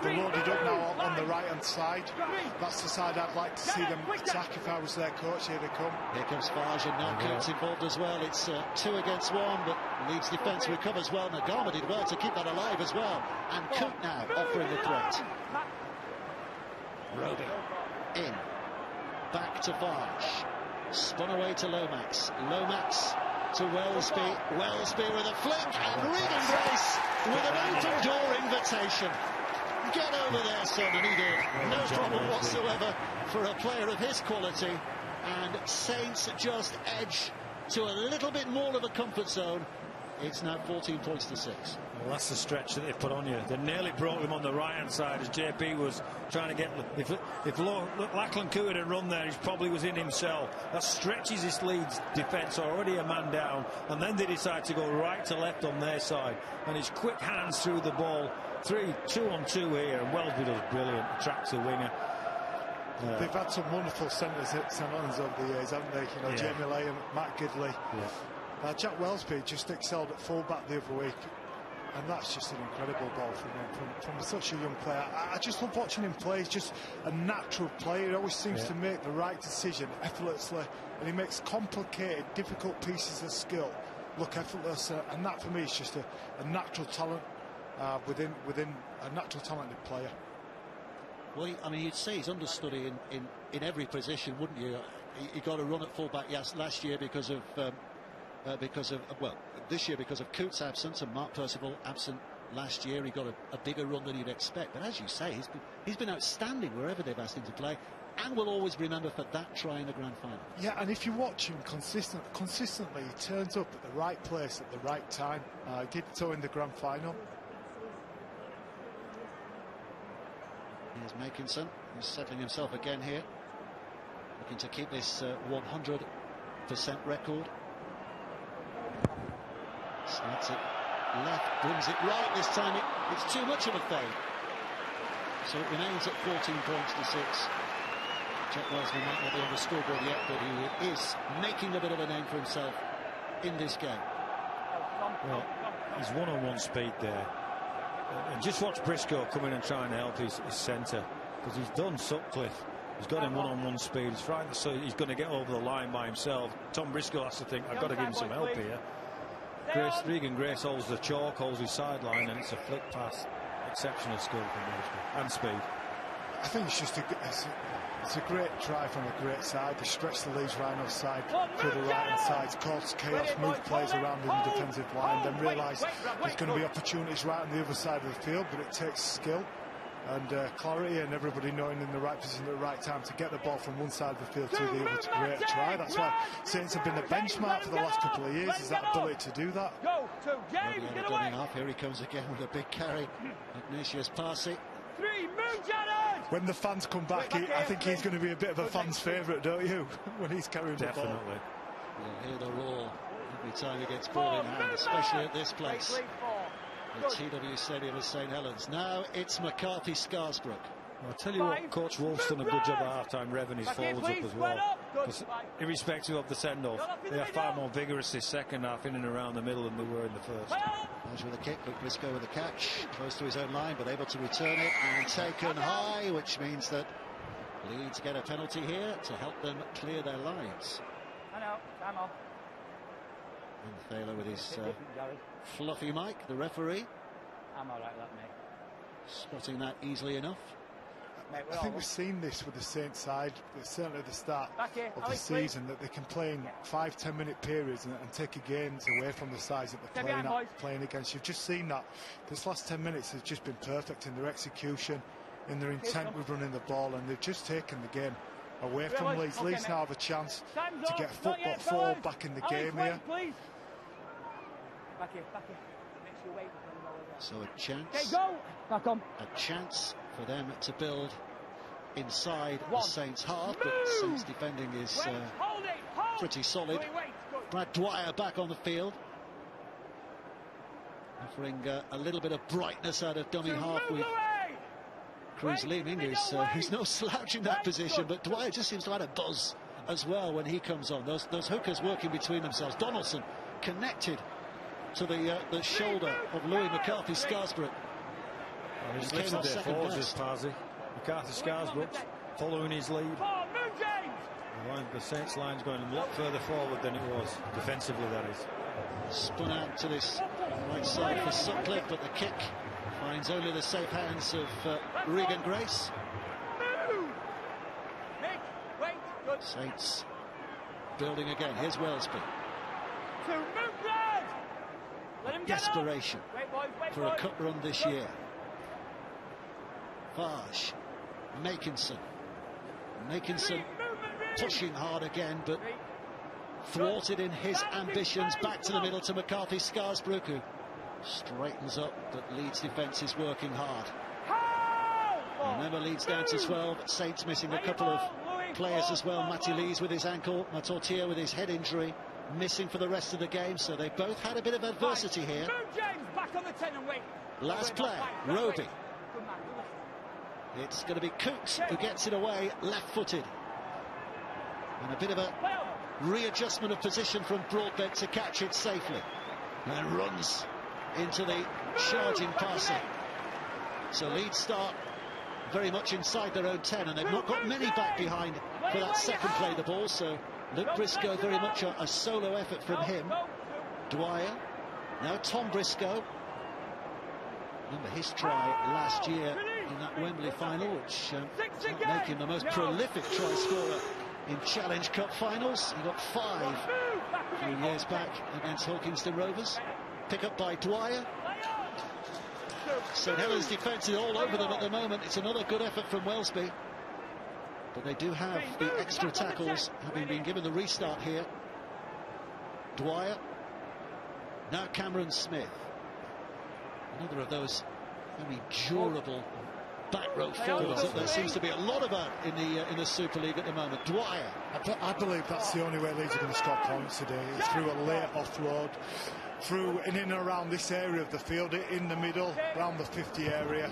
Speaker 2: They're loaded up now on the right-hand side. That's the side I'd like to see them attack if I was their coach. Here they come.
Speaker 1: Here comes Farge, and now Coates involved as well. It's 2 against 1, but Leeds defence recovers well. Nagama did well to keep that alive as well. And Cook now offering the threat. Roby in. Back to Farge. Spun away to Lomax. Lomax to Wellesby. Wellesby with a flick. And Regan Grace with an open door invitation. Get over there, son, and he did. No problem whatsoever for a player of his quality. And Saints just edge to a little bit more of a comfort zone. It's now 14 points to 6.
Speaker 3: Well, that's the stretch that they put on you. They nearly brought him on the right-hand side as JP was trying to get... If Lachlan Coote had run there, he probably was in himself. That stretches his Leeds defence, already a man down. And then they decide to go right to left on their side. And his quick hands through the ball. 2-on-2 here, and Wellesby does brilliant, attracts the winger.
Speaker 2: They've had some wonderful centres at St Helens over the years, haven't they? You know, Jamie Lay and Matt Gidley. Jack Wellesby just excelled at full-back the other week, and that's just an incredible ball from him, from such a young player. I just love watching him play. He's just a natural player. He always seems to make the right decision effortlessly, and he makes complicated, difficult pieces of skill look effortless, and that for me is just a natural talent. Within a natural talented player.
Speaker 1: Well, I mean, you'd say he's understudy in every position, wouldn't you? He got a run at fullback last year because of this year because of Coote's absence and Mark Percival absent last year. He got a bigger run than you'd expect. But as you say, he's been outstanding wherever they've asked him to play, and will always remember for that try in the grand final. Yeah, and if you watch him consistently, he turns up at the right place at the right time. Did so in the grand final. Here's Makinson, who's settling himself again here, looking to keep this 100% record. Starts it left, brings it right. This time it's too much of a fade. So it remains at 14 points to 6. Jack Wellesby might not be on the scoreboard yet, but he is making a bit of a name for himself in this game.
Speaker 3: Well, he's one-on-one speed there. And just watch Briscoe come in and try and help his centre, because he's done Sutcliffe. He's got him one-on-one speed. He's frightened, so he's going to get over the line by himself. Tom Briscoe has to think, I've got to give him some help here. Regan Grace holds the chalk, holds his sideline, and it's a flick pass. Exceptional skill from Briscoe and speed.
Speaker 2: I think it's just it's a great try from a great side. They stretch the Leeds Rhinos side through the right hand side, cause chaos, move players around in the defensive line, then realise there's going to be opportunities right on the other side of the field, but it takes skill and clarity and everybody knowing in the right position at the right time to get the ball from one side of the field to the other to create a try. That's why Saints have been the benchmark for the last couple of years, is that ability to do that.
Speaker 1: Here he comes again with a big carry. Ignatius Parsi.
Speaker 2: When the fans come back, I think he's going to be a bit of a fan's favourite, don't you? When he's carrying the ball.
Speaker 3: Definitely.
Speaker 1: You'll hear the roar every time he gets ball in hand, especially at this place, the TW Stadium of St Helens. Now it's McCarthy Scarsbrook.
Speaker 3: I'll tell you what, Coach Wolf's done a good job at half-time revving his forwards up as well. Because irrespective of the send-off, they are far more vigorous this second half in and around the middle than they were in the first.
Speaker 1: With a kick, Luke Briscoe with a catch, close to his own line, but able to return it and taken high, which means that Leeds get a penalty here to help them clear their lines. And Thaler with his fluffy mic, the referee.
Speaker 5: I'm all right, that mate.
Speaker 1: Spotting that easily enough.
Speaker 2: I think we've seen this with the Saints side, certainly at the start of the season, that they can play in 5-10 minute periods and take games away from the sides that they're playing against. You've just seen that. This last 10 minutes has just been perfect in their execution, in their intent with running the ball, and they've just taken the game away from Leeds. Leeds now have a chance to get football forward back in the game here.
Speaker 1: So a chance for them to build inside the Saints half, but Saints defending is pretty solid. Brad Dwyer back on the field, offering a little bit of brightness out of dummy half with Cruz Leeming, who's no slouch in that position, but Dwyer just seems to have a buzz as well when he comes on. Those hookers working between themselves. Donaldson connected to the shoulder of Louis McCarthy Scarsbrook.
Speaker 3: He's lifted their forwards, this Parsi. McCarthy Scarsbrook following his lead. The Saints line's going a lot further forward than it was defensively, that is.
Speaker 1: Spun out to this right side for Sutcliffe, but the kick finds only the safe hands of Regan Grace. Saints building again. Here's Wellesby. Desperation for a cup run this year. Farge, Makinson pushing hard again, but thwarted in his ambitions. Back to the middle to McCarthy Scarsbrook, who straightens up, but Leeds defence is working hard. Remember, Leeds down to 12. Saints missing a couple of players as well. Matty Lees with his ankle, Matortier with his head injury, missing for the rest of the game, so they both had a bit of adversity here. Last play, Roby. It's going to be Cooks who gets it away, left-footed. And a bit of a readjustment of position from Broadbent to catch it safely. And runs into the charging Parsi. So Leeds start very much inside their own 10, and they've not got many back behind for that second play the ball, so Luke Briscoe very much a solo effort from him. Dwyer, now Tom Briscoe. Remember his try last year in that Wembley final, which didn't make him the most prolific try scorer in Challenge Cup finals. He got 5 a few years back against Hawkinston Rovers. Pick up by Dwyer. St Helens defence is all over them at the moment. It's another good effort from Wellesby. But they do have the extra tackles, having been given the restart here. Dwyer. Now Cameron Smith. Another of those very durable back row forwards that there seems to be a lot about in the Super League at the moment. Dwyer.
Speaker 2: I believe that's the only way Leeds are going to score points today. It's through a late offload, through in and around this area of the field, in the middle, around the 50 area.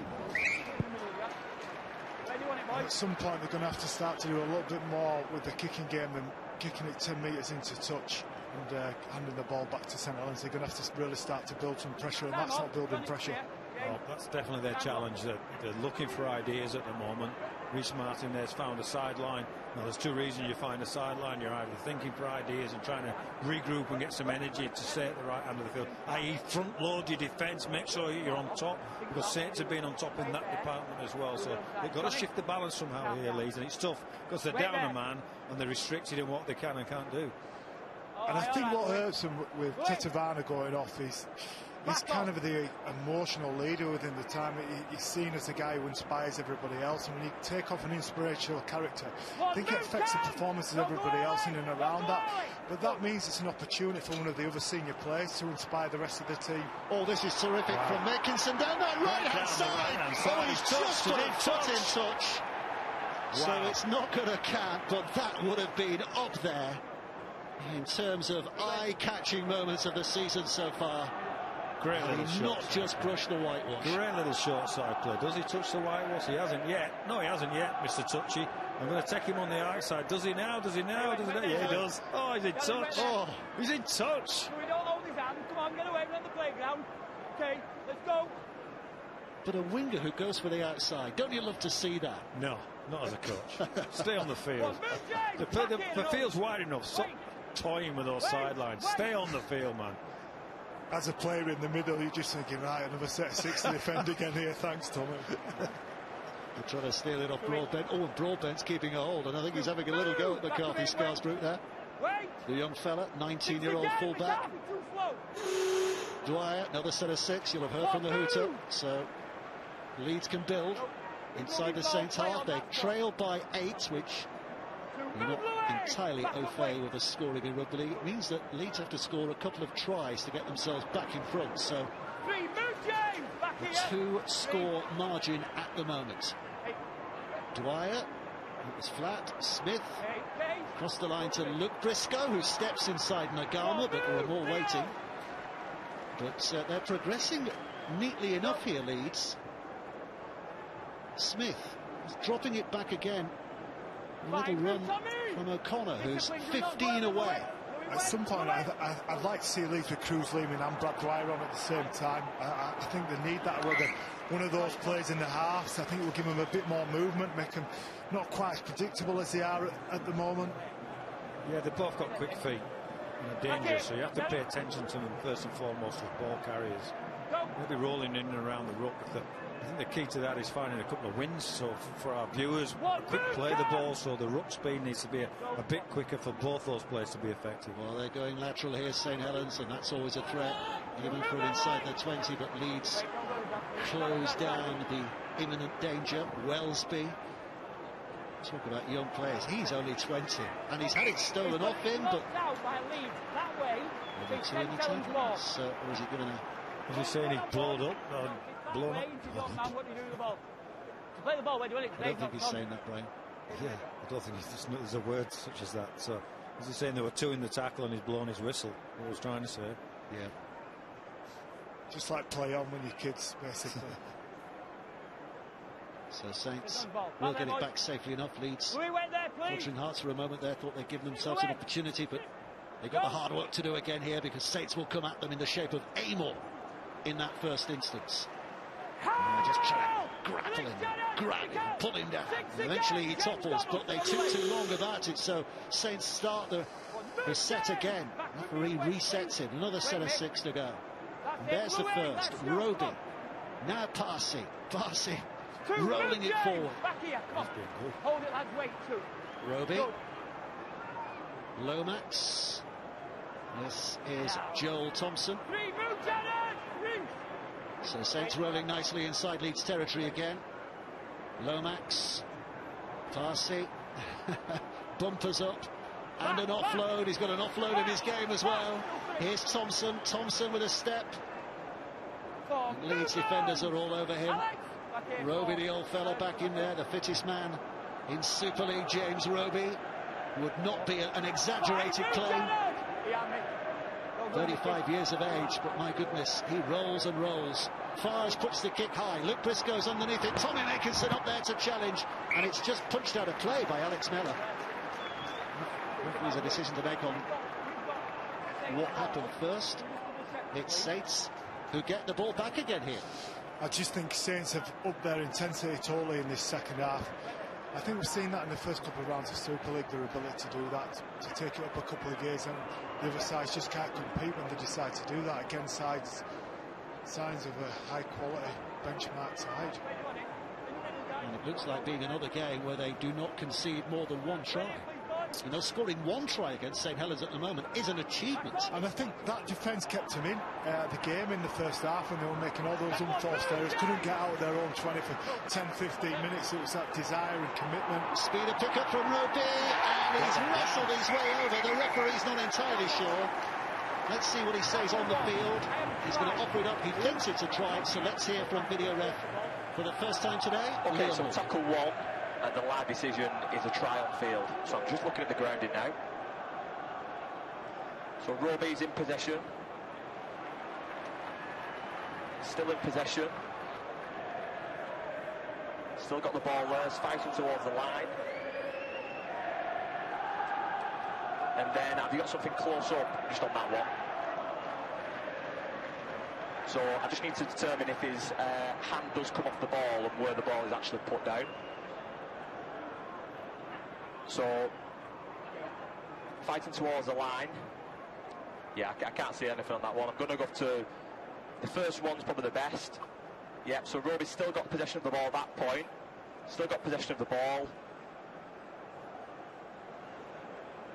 Speaker 2: At some point they're going to have to start to do a little bit more with the kicking game than kicking it 10 metres into touch and handing the ball back to St Helens. They're going to have to really start to build some pressure, and that's not building pressure.
Speaker 3: Well, that's definitely their challenge. They're looking for ideas at the moment. Reece Martin there's found a sideline. Now, there's two reasons you find a sideline. You're either thinking for ideas and trying to regroup and get some energy to stay at the right hand of the field, i.e. front load your defence, make sure you're on top, because Saints have been on top in that department as well. So they've got to shift the balance somehow here, Leeds, and it's tough because they're down a man and they're restricted in what they can and can't do.
Speaker 2: And I think what hurts them with Titavana going off is he's kind of the emotional leader within the time. He's seen as a guy who inspires everybody else, and when you take off an inspirational character, I think it affects the performances of everybody else in and around that. But that means it's an opportunity for one of the other senior players to inspire the rest of the team.
Speaker 1: Oh, this is terrific from Mickinson down that right-hand side. Oh, he's just got a foot in touch. So it's not going to count, but that would have been up there in terms of eye-catching moments of the season so far.
Speaker 3: Great little shot.
Speaker 1: Not just brushed the whitewash.
Speaker 3: Great little short side play. Does he touch the whitewash? He hasn't yet. No, he hasn't yet, Mr. Touchy. I'm going to take him on the outside. Does he now? Does he now? Does he now? Yeah, he does. Oh, he's in touch. Oh, he's in touch.
Speaker 5: We don't hold his hand. Come on, get away. We're on the playground. Okay, let's go.
Speaker 1: But a winger who goes for the outside, don't you love to see that?
Speaker 3: No, not as a coach. Stay on the field. The field's wide enough. Stop toying with those sidelines. Stay on the field, man.
Speaker 2: As a player in the middle, you're just thinking, right, another set of six to defend again here. Thanks, Tommy.
Speaker 1: They're trying to steal it off Broadbent. Oh, and Broadbent's keeping a hold, and I think he's having a little go at McCarthy Scarsbrook there. The young fella, 19-year-old fullback. Dwyer, another set of six. You'll have heard from the hooter. So Leeds can build inside the Saints half. They trail by 8, which you're not entirely au fait with the scoring in rugby league. It means that Leeds have to score a couple of tries to get themselves back in front. So a 2-score margin at the moment. Dwyer, it was flat. Smith across the line to Luke Briscoe, who steps inside Nagama, but there are more waiting. But they're progressing neatly enough here, Leeds. Smith is dropping it back again. A little run from O'Connor, who's 15 away.
Speaker 2: At some point, I'd like to see Leeds with Cruz Leeman and Brad Dwyer on at the same time. I think they need that. Whether one of those plays in the halves, I think will give them a bit more movement, make them not quite as predictable as they are at the moment.
Speaker 3: Yeah, they've both got quick feet and are dangerous, so you have to pay attention to them first and foremost as ball carriers. They'll be rolling in and around the ruck. I think the key to that is finding a couple of wins. So for our viewers, a quick play the ball, so the ruck speed needs to be a bit quicker for both those players to be effective.
Speaker 1: Well, they're going lateral here, St Helens, and that's always a threat, even from inside their 20. But Leeds close down the imminent danger. Wellesby, talk about young players. He's only 20, and he's had it stolen off him. But maybe two in the tackle. Or is he going to?
Speaker 3: Is he saying he's blown up? Blown up?
Speaker 5: Play the ball,
Speaker 1: I don't think he's saying that, Brian.
Speaker 3: Yeah, I don't think there's a word such as that. So is he saying there were two in the tackle and he's blown his whistle? What I was trying to say.
Speaker 1: Yeah.
Speaker 2: Just like play on when you're kids, basically.
Speaker 1: So Saints will get it back safely enough. Leeds, clutching hearts for a moment there, thought they'd given themselves an opportunity, but they've got the hard work to do again here, because Saints will come at them in the shape of Amor in that first instance. And just trying to grapple him, grab him, pull him down. And eventually he topples, but they took too long about it, so Saints start the set again. Referee resets him, another set of 6 to go. And there's the first. Roby, now Parsi, rolling it forward.
Speaker 5: Hold it, lads, wait, two.
Speaker 1: Roby, Lomax. This is Joel Thompson. So Saints rolling nicely inside Leeds territory again. Lomax, Parsi, bumpers up, and an offload. He's got an offload in his game as well. Here's Thompson with a step. And Leeds defenders are all over him. Roby, the old fella, back in there, the fittest man in Super League. James Roby would not be an exaggerated claim. 35 years of age, but my goodness, he rolls and rolls. Fars puts the kick high. Luke Briscoe's underneath it. Tommy Mickinson up there to challenge, and it's just punched out of play by Alex Mellor. There's a decision to make on what happened first. It's Saints who get the ball back again here.
Speaker 2: I just think Saints have upped their intensity totally in this second half. I think we've seen that in the first couple of rounds of Super League, their ability to do that, to take it up a couple of gears, and the other sides just can't compete when they decide to do that. Again, signs of a high-quality benchmark side.
Speaker 1: And it looks like being another game where they do not concede more than one try. You know, scoring one try against St Helens at the moment is an achievement.
Speaker 2: And I think that defence kept them in the game in the first half when they were making all those unforced errors. Couldn't get out of their own 20 for 10-15 minutes. It was that desire and commitment.
Speaker 1: Speed of pick-up from Roby, and he's wrestled his way over. The referee's not entirely sure. Let's see what he says on the field. He's going to offer it up. He thinks it's a try, so let's hear from video ref for the first time today.
Speaker 8: Okay, so tackle one, and the live decision is a try on field. So I'm just looking at the grounding now. So Roby's in possession. Still in possession. Still got the ball there, it's fighting towards the line. And then, have you got something close up just on that one? So I just need to determine if his hand does come off the ball and where the ball is actually put down. So, fighting towards the line. Yeah, I can't see anything on that one. I'm going to go to the first one's probably the best. Yeah, so Roby's still got possession of the ball at that point. Still got possession of the ball.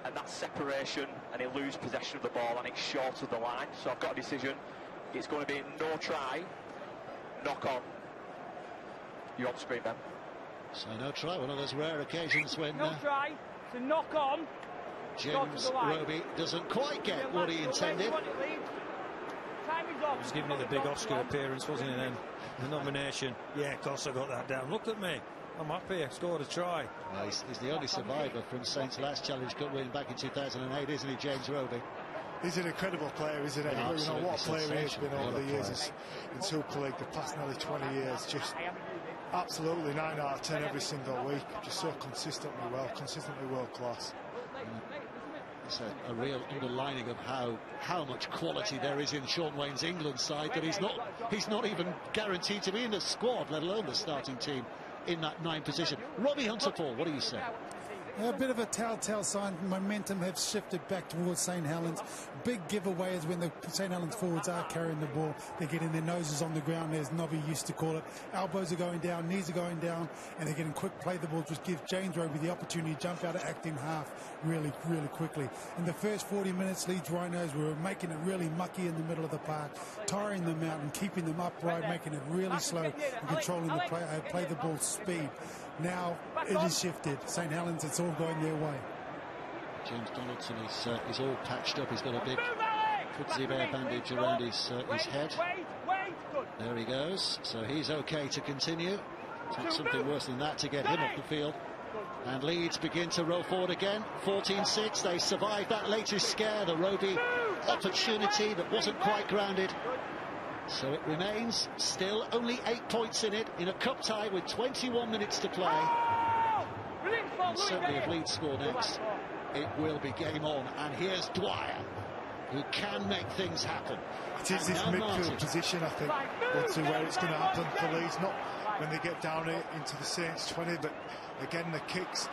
Speaker 8: And that's separation, and he'll lose possession of the ball, and it's short of the line. So I've got a decision. It's going to be no try, knock on. You on screen, Ben?
Speaker 1: So no try, one of those rare occasions when
Speaker 5: No try, it's a knock on.
Speaker 1: James Roby doesn't quite get what he intended.
Speaker 3: He was giving it the big Oscar appearance, wasn't he, then? The nomination. Yeah, of course I got that down. Look at me. I'm up here, scored a try.
Speaker 1: Well, he's the only survivor from Saints' last Challenge Cup win back in 2008, isn't he, James Roby?
Speaker 2: He's an incredible player, isn't he? You know what a player he has been over the years in Super League, the past nearly 20 years. Just absolutely 9 out of 10 every single week. Just so consistently world class.
Speaker 1: It's a real underlining of how much quality there is in Sean Wayne's England side, that he's not even guaranteed to be in the squad, let alone the starting team in that 9th position. Robbie Hunterford, what do you say?
Speaker 4: A bit of a telltale sign. Momentum has shifted back towards St Helens. Big giveaway is when the St Helens forwards are carrying the ball. They're getting their noses on the ground, as Nobby used to call it. Elbows are going down, knees are going down, and they're getting quick play the ball. Just give James Roby the opportunity to jump out of acting half really quickly. In the first 40 minutes, Leeds Rhinos were making it really mucky in the middle of the park, tiring them out and keeping them upright, making it really slow and controlling the play the ball speed. Now it is shifted. St Helens, it's all going their way.
Speaker 1: James Donaldson is all patched up. He's got a big footsie bear bandage around his head. There he goes. So he's okay to continue. Takes something worse than that to get him off the field. And Leeds begin to roll forward again. 14-6. They survived that latest scare, the Roby opportunity that wasn't quite grounded. So it remains still only 8 points in it, in a cup tie with 21 minutes to play. And certainly if Leeds score next, it will be game on. And here's Dwyer, who can make things happen.
Speaker 2: It is this midfield position, I think, where it's going to happen for Leeds. Not when they get down into the Saints 20, but again the kicks.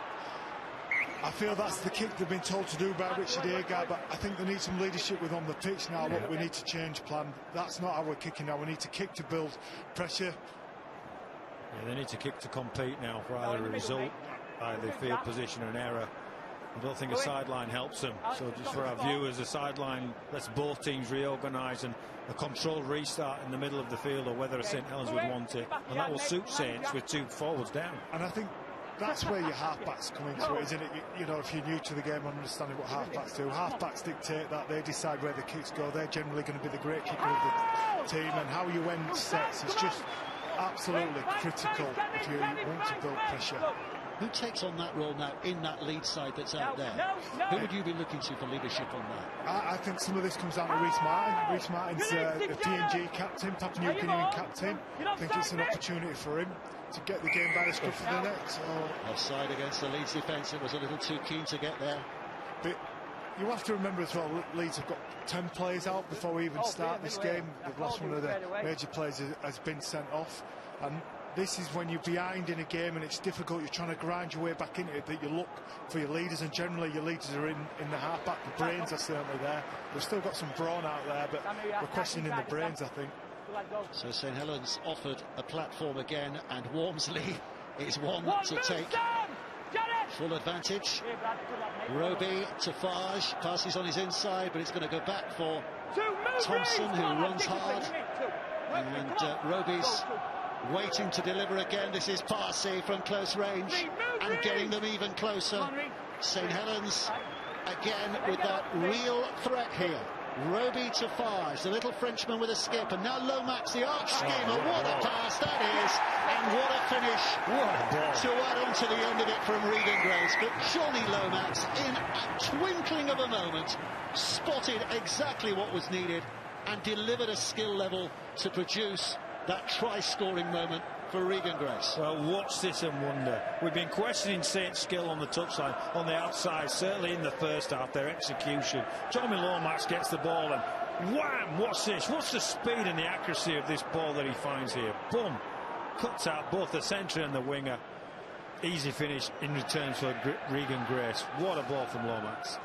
Speaker 2: I feel that's the kick they've been told to do by Richard Agar, but I think they need some leadership with on the pitch now. Look, we need to change plan. That's not how we're kicking now. We need to kick to build pressure.
Speaker 3: Yeah, they need to kick to compete now for either a result, either field position or an error. I don't think a sideline helps them. So just for our viewers, a sideline lets both teams reorganise, and a controlled restart in the middle of the field, or whether St Helens would want it. And that will suit Saints with 2 forwards down.
Speaker 2: And I think that's where your halfbacks come into it, isn't it? You know, if you're new to the game and understanding what halfbacks do, halfbacks dictate that. They decide where the kicks go. They're generally going to be the great kicker of the team, and how you end sets is just absolutely critical if you want to build pressure.
Speaker 1: Who takes on that role now in that lead side that's out there? Who would you be looking to for leadership on that?
Speaker 2: I think some of this comes down to Rhys Martin. Rhys Martin's the TNG captain, Papua New Guinean captain. I think it's an opportunity for him to get the game by the scruff of the neck. So
Speaker 1: offside against the Leeds defence. It was a little too keen to get there.
Speaker 2: But you have to remember as well, Leeds have got 10 players out before we even start this game. The last one of the major players has been sent off, and this is when you're behind in a game and it's difficult, you're trying to grind your way back into it, that you look for your leaders, and generally your leaders are in the half-back. The brains are certainly there. We've still got some brawn out there, but we're questioning the brains, I think.
Speaker 1: So St Helens offered a platform again, and Walmsley is one to take full advantage. Roby to Farge, passes on his inside, but it's going to go back for Thompson, who runs hard. And Roby's waiting to deliver again. This is Parsi from close range and getting them even closer. St Helens again with that real threat here. Roby to Farge, the little Frenchman with a skip, and now Lomax, the arch schemer. What a pass that is, and what a finish. What a ball to add on to the end of it from Regan Grace. But Johnny Lomax, in a twinkling of a moment, spotted exactly what was needed and delivered a skill level to produce that try-scoring moment for Regan Grace.
Speaker 3: Well, watch this and wonder. We've been questioning Saint's skill on the touchline, on the outside, certainly in the first half, their execution. Johnny Lomax gets the ball and wham, watch this. What's the speed and the accuracy of this ball that he finds here? Boom, cuts out both the centre and the winger. Easy finish in return for Regan Grace. What a ball from Lomax.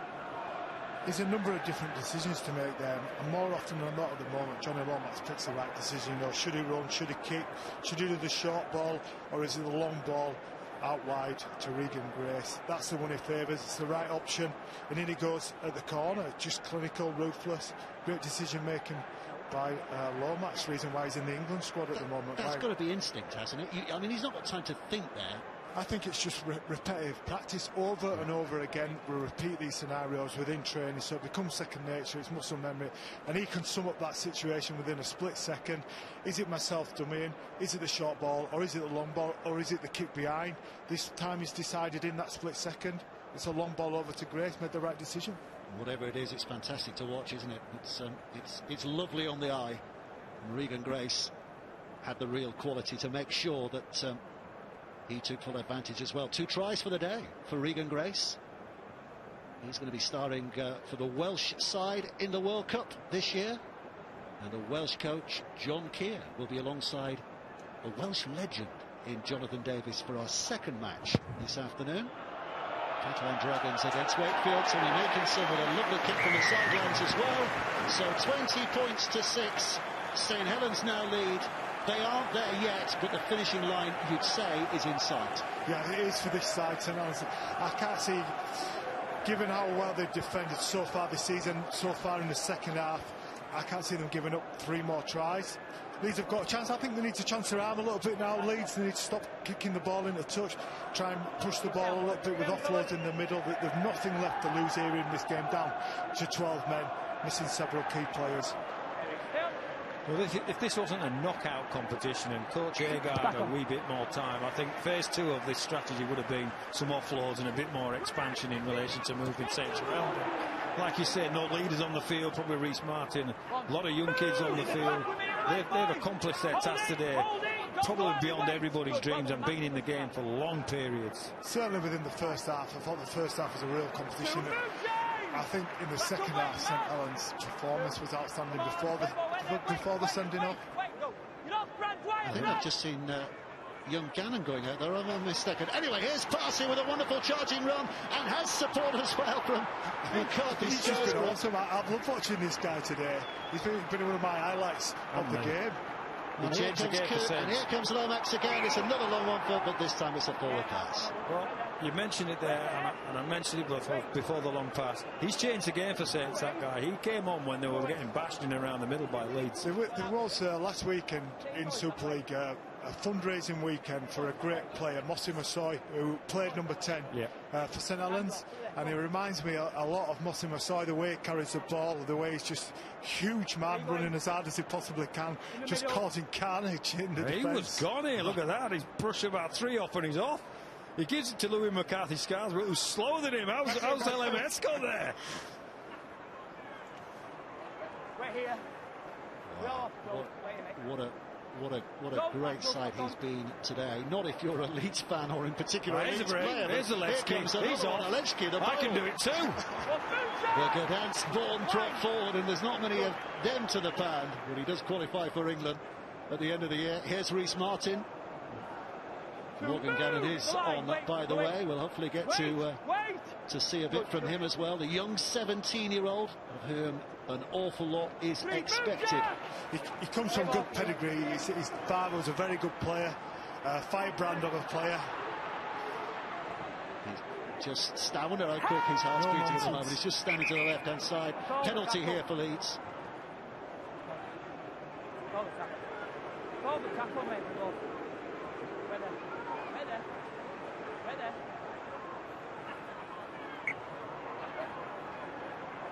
Speaker 2: There's a number of different decisions to make there, and more often than not at the moment, Johnny Lomax picks the right decision. You know, should he run, should he kick, should he do the short ball, or is it the long ball out wide to Regan Grace? That's the one he favours. It's the right option, and in he goes at the corner, just clinical, ruthless, great decision making by Lomax. Reason why he's in the England squad at the moment.
Speaker 1: That's got to be instinct, hasn't it? I mean, he's not got time to think there.
Speaker 2: I think it's just repetitive practice over and over again. We repeat these scenarios within training, so it becomes second nature. It's muscle memory, and he can sum up that situation within a split second. Is it myself dummying? Is it the short ball, or is it the long ball, or is it the kick behind? This time he's decided in that split second. It's a long ball over to Grace, made the right decision.
Speaker 1: Whatever it is, it's fantastic to watch, isn't it? It's lovely on the eye. And Regan Grace had the real quality to make sure that he took full advantage as well. 2 tries for the day for Regan Grace. He's going to be starring for the Welsh side in the World Cup this year. And the Welsh coach, John Keir, will be alongside a Welsh legend in Jonathan Davies for our second match this afternoon. Catalan Dragons against Wakefield. So we're making some with a lovely kick from the sidelines as well. So 20 points to 6. St Helens now lead. They aren't there yet, but the finishing line, you'd say, is in sight.
Speaker 2: Yeah, it is for this side, St Helens. I can't see, given how well they've defended so far this season, so far in the second half, I can't see them giving up 3 more tries. Leeds have got a chance. I think they need to chance their arm a little bit now. Leeds, they need to stop kicking the ball into touch, try and push the ball a little bit with offloads in the middle. They've nothing left to lose here in this game, down to 12 men, missing several key players.
Speaker 3: Well, if this wasn't a knockout competition and Coach Agard had a wee bit more time, I think phase 2 of this strategy would have been some offloads and a bit more expansion in relation to moving Saints around. Like you said, no leaders on the field, probably Reece Martin, a lot of young kids on the field. They've accomplished their task today, probably beyond everybody's dreams, and been in the game for long periods.
Speaker 2: Certainly within the first half, I thought the first half was a real competition. I think in the second half, St Helens' performance was outstanding before the sending off.
Speaker 1: I think I've just seen young Gannon going out there. I'm mistaken. Anyway, here's Parsi with a wonderful charging run and has support as well from McCarthy.
Speaker 2: He's just been awesome. I've loved watching this guy today. He's been one of my highlights of the game.
Speaker 1: And here comes Coop, and here comes Lomax again. It's another long one, but this time it's a forward pass.
Speaker 3: Well, you mentioned it there, and I mentioned it before the long pass. He's changed the game for Saints, that guy. He came on when they were getting bashed in around the middle by Leeds.
Speaker 2: There was last weekend in Super League a fundraising weekend for a great player, Mossy Masoi, who played number 10 for St Helens, and he reminds me a lot of Mossy Masoi, the way he carries the ball, the way he's just huge man running as hard as he possibly can, just causing carnage in the defence.
Speaker 3: He was gone here, look at that. He's brushed about 3 off and he's off. He gives it to Louis McCarthy-Scarswell, who's slower than him. How's LMS got there?
Speaker 5: We're here.
Speaker 1: Wow. What a great sight he's been today. Not if you're a Leeds fan or in particular a Leeds player.
Speaker 3: Here's the ledge kick. He's on. I can do it too.
Speaker 1: The Gdansk born prop forward, and there's not many of them to the pound, but he does qualify for England at the end of the year. Here's Reece Martin. Morgan Gannon is on, by the way. We'll hopefully get to see a bit from him as well. The young 17-year-old, of whom an awful lot is expected.
Speaker 2: He comes from good pedigree. His father was a very good player, firebrand of a player.
Speaker 1: He's just, I wonder how quick his heart's beating at the moment. He's just standing to the left-hand side. Penalty here for Leeds.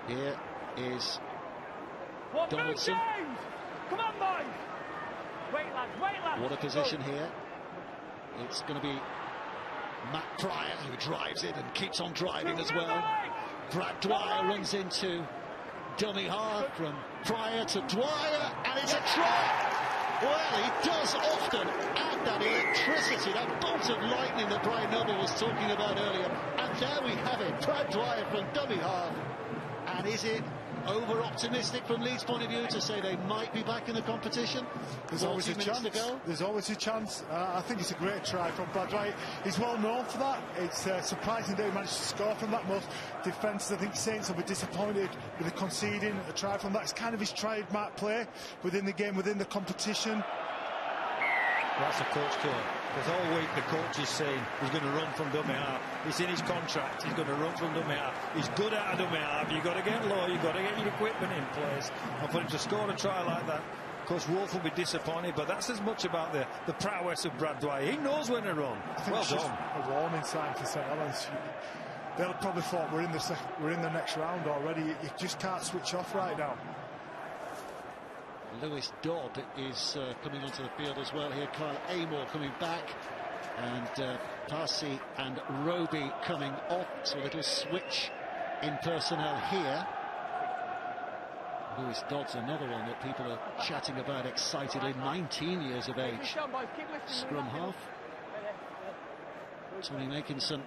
Speaker 1: Here is Donaldson.
Speaker 5: Come on, boys! Wait, lads.
Speaker 1: What a position here. It's going to be Matt Pryor who drives it and keeps on driving as well. Brad Dwyer runs into dummy half, from Pryor to Dwyer, and it's a try. Well, he does often add that electricity, that bolt of lightning that Brian Noble was talking about earlier. And there we have it, Brad Dwyer from dummy half. And is it over-optimistic from Leeds' point of view to say they might be back in the competition?
Speaker 2: There's always a chance. There's always a chance. I think it's a great try from Brad Dwyer. He's well known for that. It's surprising that he managed to score from that. Most defences, I think Saints will be disappointed with the conceding a try from that. It's kind of his trademark play within the game, within the competition.
Speaker 3: That's a coach killer. Because all week the coach is saying he's going to run from dummy half. It's in his contract. He's going to run from dummy half. He's good at a dummy half. You've got to get low. You've got to get your equipment in place. And for him to score a try like that, Coach Wolf will be disappointed. But that's as much about the prowess of Brad Dwyer. He knows when to run.
Speaker 2: I think it's just a warning sign for St Helens. They'll probably thought we're in the next round already. You just can't switch off right now.
Speaker 1: Lewis Dodd is coming onto the field as well here. Kyle Amor coming back, and Parsi and Roby coming off. So a little switch in personnel here. Lewis Dodd's another one that people are chatting about excitedly. 19 years of age. Scrum half. Tony Makinson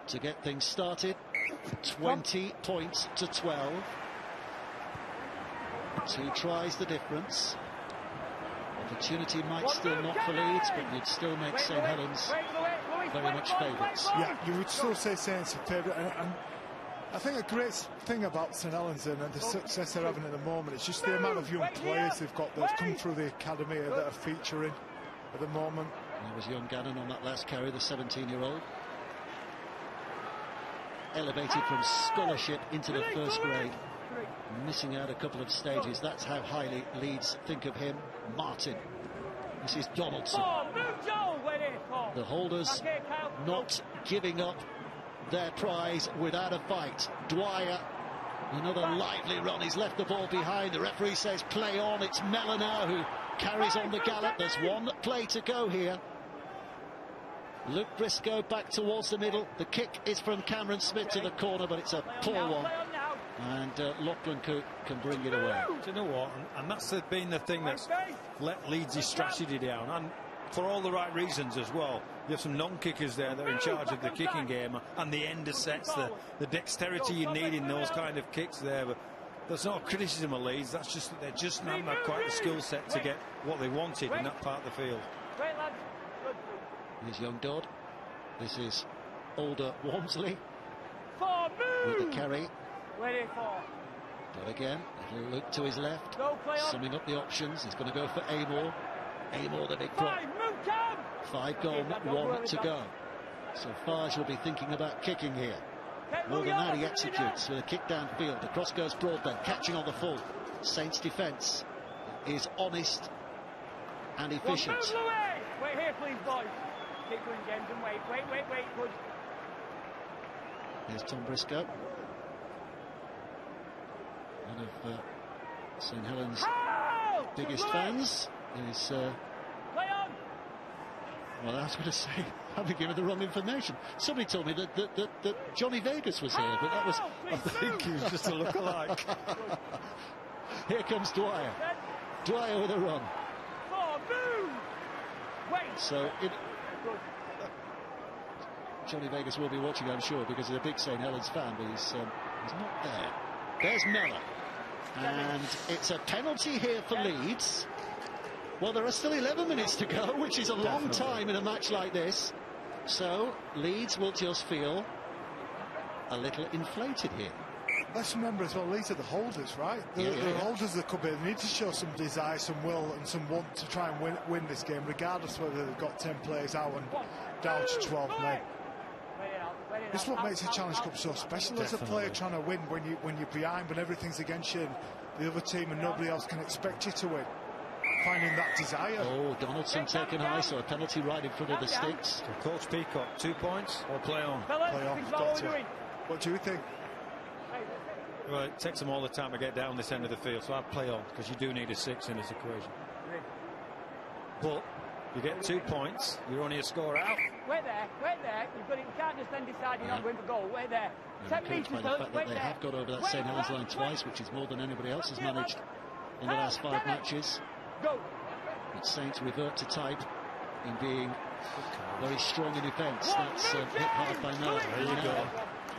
Speaker 1: to get things started. 20 points to 12. 2 tries the difference. Opportunity might still not for Leeds, but would still make St Helens very much favourites.
Speaker 2: Yeah, you would still say Saints are favourite, and I think a great thing about St Helens and the success they're having at the moment, it's just the amount of young players they've got that have come through the academy that are featuring at the moment.
Speaker 1: There was young Gannon on that last carry, the 17-year-old. Elevated from scholarship into the first grade. Missing out a couple of stages. That's how highly Leeds think of him. Martin. This is Donaldson. The holders not giving up their prize without a fight. Dwyer, another lively run. He's left the ball behind. The referee says play on. It's Mellor now who carries on the gallop. There's one play to go here. Luke Briscoe back towards the middle. The kick is from Cameron Smith to the corner, but it's a poor one. And Lachlan Coote can bring it away.
Speaker 3: Do you know what? And that's been the thing that's let Leeds' strategy down. And for all the right reasons as well. You have some non-kickers there that are in charge of the kicking game and the end of sets, the dexterity you need in those kind of kicks there. But there's no criticism of Leeds. That's just that they just not had quite the skill set to get what they wanted in that part of the field.
Speaker 1: Here's young Dodd. This is older Walmsley with the carry. Dodd again, a little look to his left, summing up the options. He's going to go for Amor. Amor, the big prop. 5 gone, 1 to go. So Farge will be thinking about kicking here. More than that, he executes with a kick downfield. The cross goes Broadbent, catching on the full. Saints' defence is honest and efficient.
Speaker 5: Wait here, please, boys. Keep going, James, and wait. Good.
Speaker 1: Here's Tom Briscoe. One of St Helens' biggest fans is. Well, I was going to say, I've been given the wrong information. Somebody told me that Johnny Vegas was here, but that was.
Speaker 3: I think he was just a look-alike.
Speaker 1: Here comes Dwyer. Dwyer with a run. So Johnny Vegas will be watching, I'm sure, because he's a big St Helens fan, but he's not there. There's Mellor. And it's a penalty here for Leeds. Well, there are still 11 minutes to go, which is a long time in a match like this. So Leeds will just feel a little inflated here.
Speaker 2: Let's remember as well, Leeds are the holders, right? The holders of the cup here. They need to show some desire, some will and some want to try and win this game, regardless whether they've got 10 players out and down to 12 men. This is what makes the Challenge Cup so special. As a player trying to win when you're behind, when everything's against you, and the other team and nobody else can expect you to win. Finding that desire.
Speaker 1: Oh, Donaldson taken high, so a penalty right in front of the sticks.
Speaker 3: So Coach Peacock, 2 points or play on?
Speaker 2: Play on, doctor. What do you think?
Speaker 3: Well, it takes them all the time to get down this end of the field, so I'd play on, because you do need a 6 in this equation. But you get 2 points, you're only a score out.
Speaker 5: Wait there. You can't just then decide you're not going for goal. Wait there. 10
Speaker 1: Encouraged by the fact that they have got over that St Helens line twice, which is more than anybody else has managed in the last 5 matches. But Saints revert to type in being very strong in defence. That's hit hard by Miller.
Speaker 3: There you go.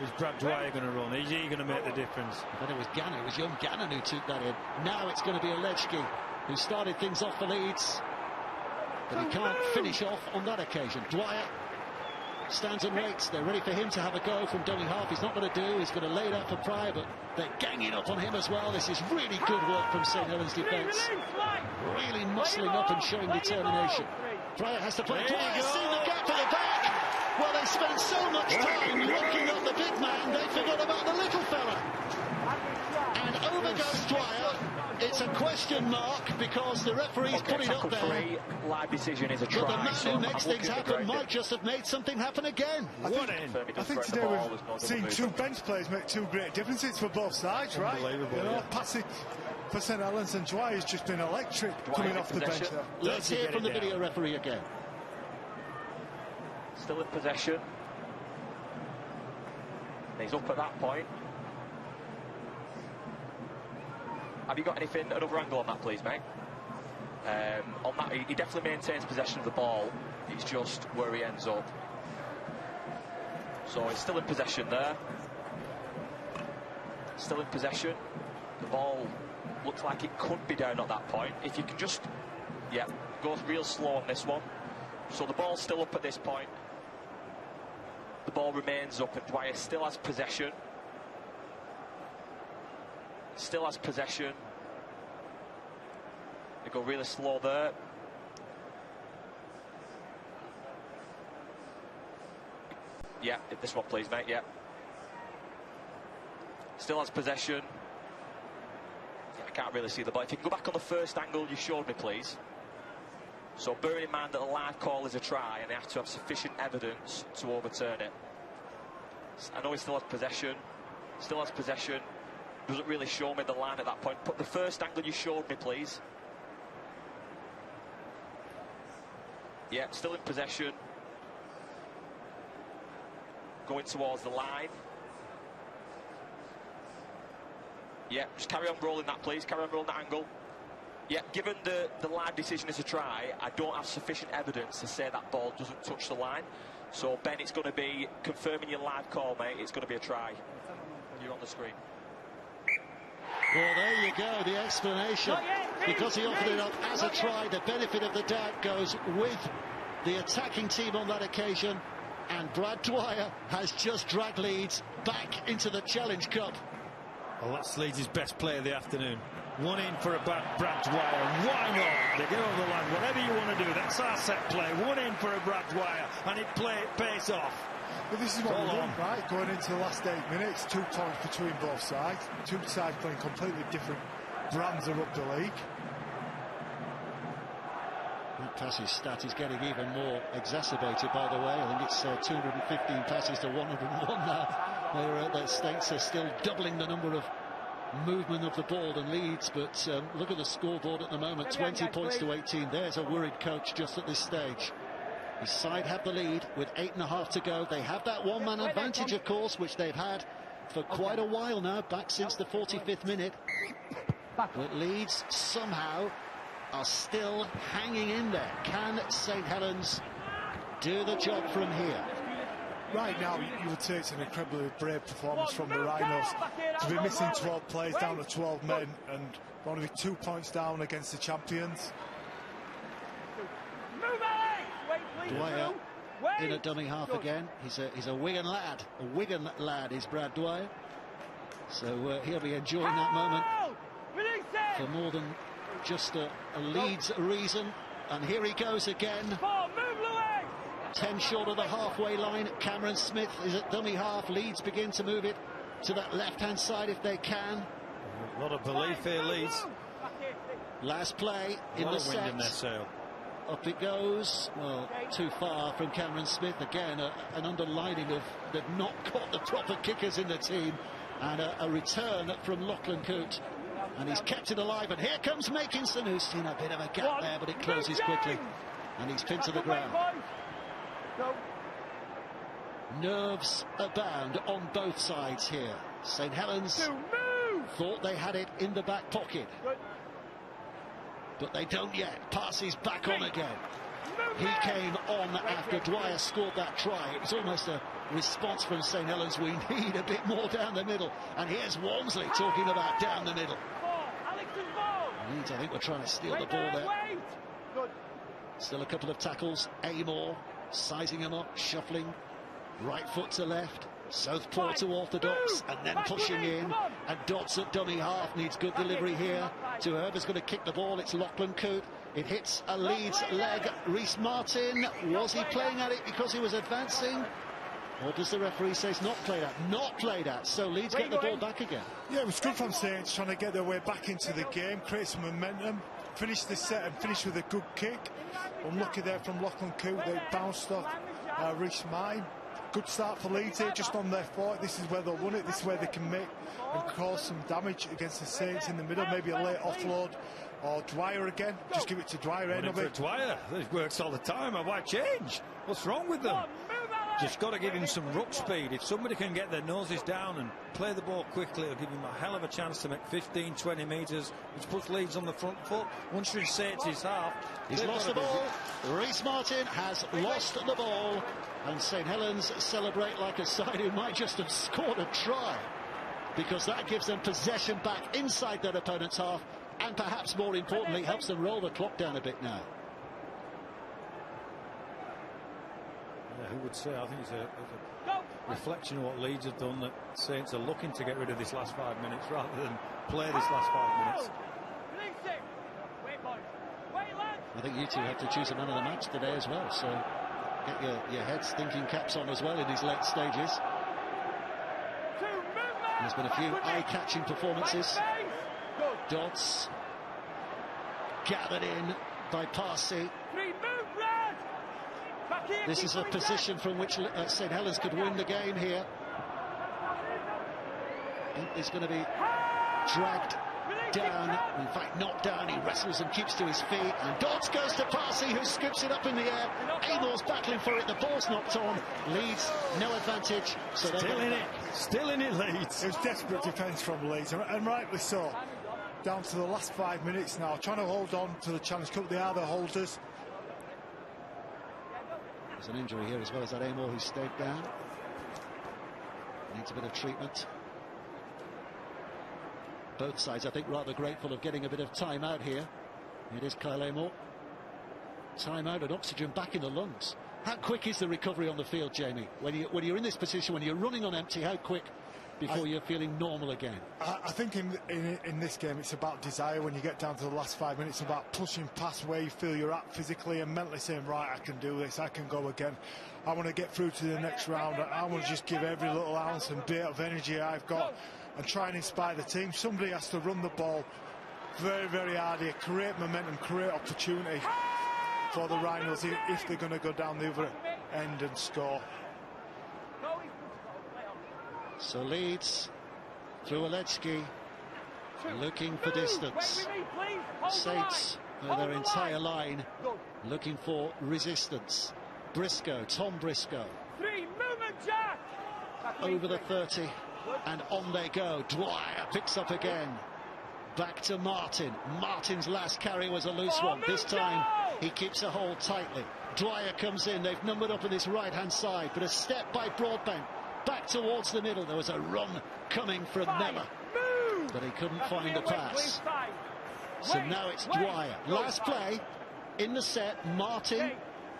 Speaker 3: Is Brad Dwyer going to run? Is he going to make the difference?
Speaker 1: But it was Gannon, it was young Gannon who took that in. Now it's going to be Alechki who started things off for Leeds. But he can't finish off on that occasion. Dwyer stands and waits. They're ready for him to have a go from dummy half. He's not going to do. He's going to lay it out for Pryor, but they're ganging up on him as well. This is really good work from St Helens defence. Really muscling up and showing determination. Pryor has to play. Dwyer seen the gap at the back. Well, they spent so much time locking up the big man, they forgot about the little fella. And over goes Dwyer. It's a question mark because the referee's put it up there.
Speaker 8: Live decision is a try.
Speaker 1: But the man who makes things happen might just have made something happen again.
Speaker 2: I think today we've seen 2 bench players make 2 great differences for both sides, right?
Speaker 3: Unbelievable.
Speaker 2: Passing for St Helens, and Dwyer's just been electric coming off the bench there.
Speaker 1: Let's hear from the video referee again.
Speaker 8: Still in possession. He's up at that point. Have you got anything, another angle on that, please, mate? On that, he definitely maintains possession of the ball. It's just where he ends up. So he's still in possession there. Still in possession. The ball looks like it could be down at that point. If you can just, goes real slow on this one. So the ball's still up at this point. The ball remains up and Dwyer still has possession. Still has possession. They go really slow there. Yeah, this one please, mate, yeah. Still has possession. I can't really see the ball. If you can go back on the first angle you showed me, please. So bearing in mind that the live call is a try and they have to have sufficient evidence to overturn it. I know he still has possession. Still has possession. Doesn't really show me the line at that point. Put the first angle you showed me, please. Yeah, still in possession. Going towards the line. Yeah, just carry on rolling that, please. Carry on rolling that angle. Yeah, given the live decision is a try, I don't have sufficient evidence to say that ball doesn't touch the line. So, Ben, it's going to be confirming your live call, mate. It's going to be a try. You're on the screen.
Speaker 1: Well, there you go, the explanation. Because he offered it up as a try, the benefit of the doubt goes with the attacking team on that occasion. And Brad Dwyer has just dragged Leeds back into the Challenge Cup.
Speaker 3: Well, that's Leeds' best play of the afternoon. One in for a Brad Dwyer. Why not? They get over the line. Whatever you want to do, that's our set play. One in for a Brad Dwyer, and it pays off.
Speaker 2: But this is what we want, right? Going into the last 8 minutes, 2 points between both sides. 2 sides playing completely different brands of up the league.
Speaker 1: That passes stat is getting even more exacerbated, by the way. I think it's 215 passes to 101 now. The Saints are still doubling the number of movement of the ball than Leeds, but look at the scoreboard at the moment, 20 points to 18. There's a worried coach just at this stage. His side have the lead with 8.5 to go. They have that one-man advantage, of course, which they've had for quite a while now, back since the 45th minute. But Leeds somehow are still hanging in there. Can St Helens do the job from here?
Speaker 2: Right now, you would say it's an incredibly brave performance from the Rhinos to be missing 12 players down to 12 men and only 2 points down against the champions.
Speaker 1: Dwyer in a dummy half again. He's a Wigan lad. A Wigan lad is Brad Dwyer. So he'll be enjoying that moment for more than just a Leeds reason. And here he goes again. 10 short of the halfway line. Cameron Smith is at dummy half. Leeds begin to move it to that left-hand side if they can.
Speaker 3: A lot of belief here, Leeds.
Speaker 1: Last play in the set.
Speaker 3: Wind in their sail.
Speaker 1: Up it goes. Well, too far from Cameron Smith. Again, an underlining of they've not got the proper kickers in the team. And a return from Lachlan Coote. And he's kept it alive. And here comes Makinson, who's seen a bit of a gap there, but it closes quickly. And he's pinned to the ground. Nerves abound on both sides here. St Helens thought they had it in the back pocket. But they don't yet. Parse's back on again. He came on after Dwyer scored that try. It was almost a response from St Helens. We need a bit more down the middle. And here's Walmsley talking about down the middle. Leeds, I think, we're trying to steal the ball there. Still a couple of tackles. Amor sizing him up, shuffling. Right foot to left. Southpaw to orthodox, and then pushing in. And Dodds at dummy half needs good delivery here. To whoever's going to kick the ball, it's Lachlan Coote. It hits a Leeds leg. Reece Martin, was he playing at it because he was advancing? Or does the referee say it's not played at? Not played at. So Leeds get the ball back again.
Speaker 2: Yeah, it was good from Saints trying to get their way back into the game, create some momentum, finish the set and finish with a good kick. Unlucky there from Lachlan Coote. They bounced off Reece Martin. Good start for Leeds here, just on their foot. This is where they'll win it. This is where they can make and cause some damage against the Saints in the middle. Maybe a late offload or Dwyer again. Just give it to Dwyer. End of it.
Speaker 3: Dwyer. It works all the time. Why change? What's wrong with them? Just got to give him some ruck speed. If somebody can get their noses down and play the ball quickly, it'll give him a hell of a chance to make 15, 20 metres, which puts Leeds on the front foot. Once you're Saints' half,
Speaker 1: he's lost the ball. Reece Martin has lost the ball. And St Helens celebrate like a side who might just have scored a try, because that gives them possession back inside their opponent's half, and perhaps more importantly helps them roll the clock down a bit now.
Speaker 3: Yeah, who would say? I think it's a reflection of what Leeds have done, that Saints are looking to get rid of this last 5 minutes rather than play this last 5 minutes.
Speaker 1: I think you two have to choose a man of the match today as well, so get your heads thinking caps on as well in these late stages. There's been a few eye-catching performances. Dodds gathered in by Parse. This is a position from which St Helens could win the game here. He's going to be dragged down, in fact knocked down. He wrestles and keeps to his feet, and Dodds goes to Parse, who scoops it up in the air. Amor's battling for it, the ball's knocked on. Leeds no advantage, so
Speaker 3: still in it Leeds.
Speaker 2: It was desperate defence from Leeds, and rightly so. Down to the last 5 minutes now, trying to hold on to the Challenge Cup. They are the holders.
Speaker 1: There's an injury here as well as that Amor who stayed down. Needs a bit of treatment. Both sides, I think, rather grateful of getting a bit of time out here. It is Kyle Amor. Time out and oxygen back in the lungs. How quick is the recovery on the field, Jamie? When you're in this position, when you're running on empty, how quick before you're feeling normal again?
Speaker 2: I think in this game it's about desire. When you get down to the last 5 minutes, it's about pushing past where you feel you're at physically and mentally, saying, right, I can do this, I can go again, I want to get through to the next round, I want to just give every little ounce and bit of energy I've got and try and inspire the team. Somebody has to run the ball very, very hard here, create momentum, create opportunity for the Rhinos if they're going to go down the other end and score.
Speaker 1: So Leeds through Aletsky, looking for distance. Saints, their entire line, looking for resistance. Briscoe, Tom Briscoe, over the 30, and on they go. Dwyer picks up again. Back to Martin. Martin's last carry was a loose one. This time he keeps a hold tightly. Dwyer comes in. They've numbered up on his right-hand side, but a step by Broadbank. Back towards the middle. There was a run coming from Miller, but he couldn't find the pass. So now it's Dwyer. Last play in the set. Martin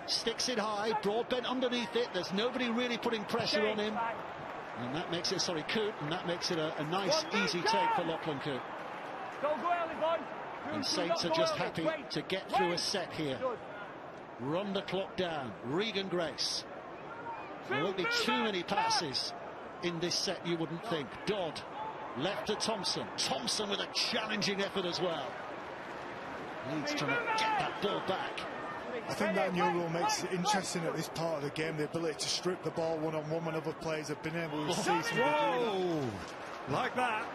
Speaker 1: Sticks it high, Broadbent underneath it. There's nobody really putting pressure on him. And that makes it, Coote, and that makes it a nice, easy take for Lachlan Coote. And Saints are just happy to get through a set here. Run the clock down. Regan Grace. There won't be too many passes in this set, you wouldn't think. Dodd left to Thompson. Thompson with a challenging effort as well. Leeds trying to get that ball back.
Speaker 2: I think that new rule makes it interesting at this part of the game, the ability to strip the ball one-on-one when other players have been able to see somebody.
Speaker 3: Whoa! Like that.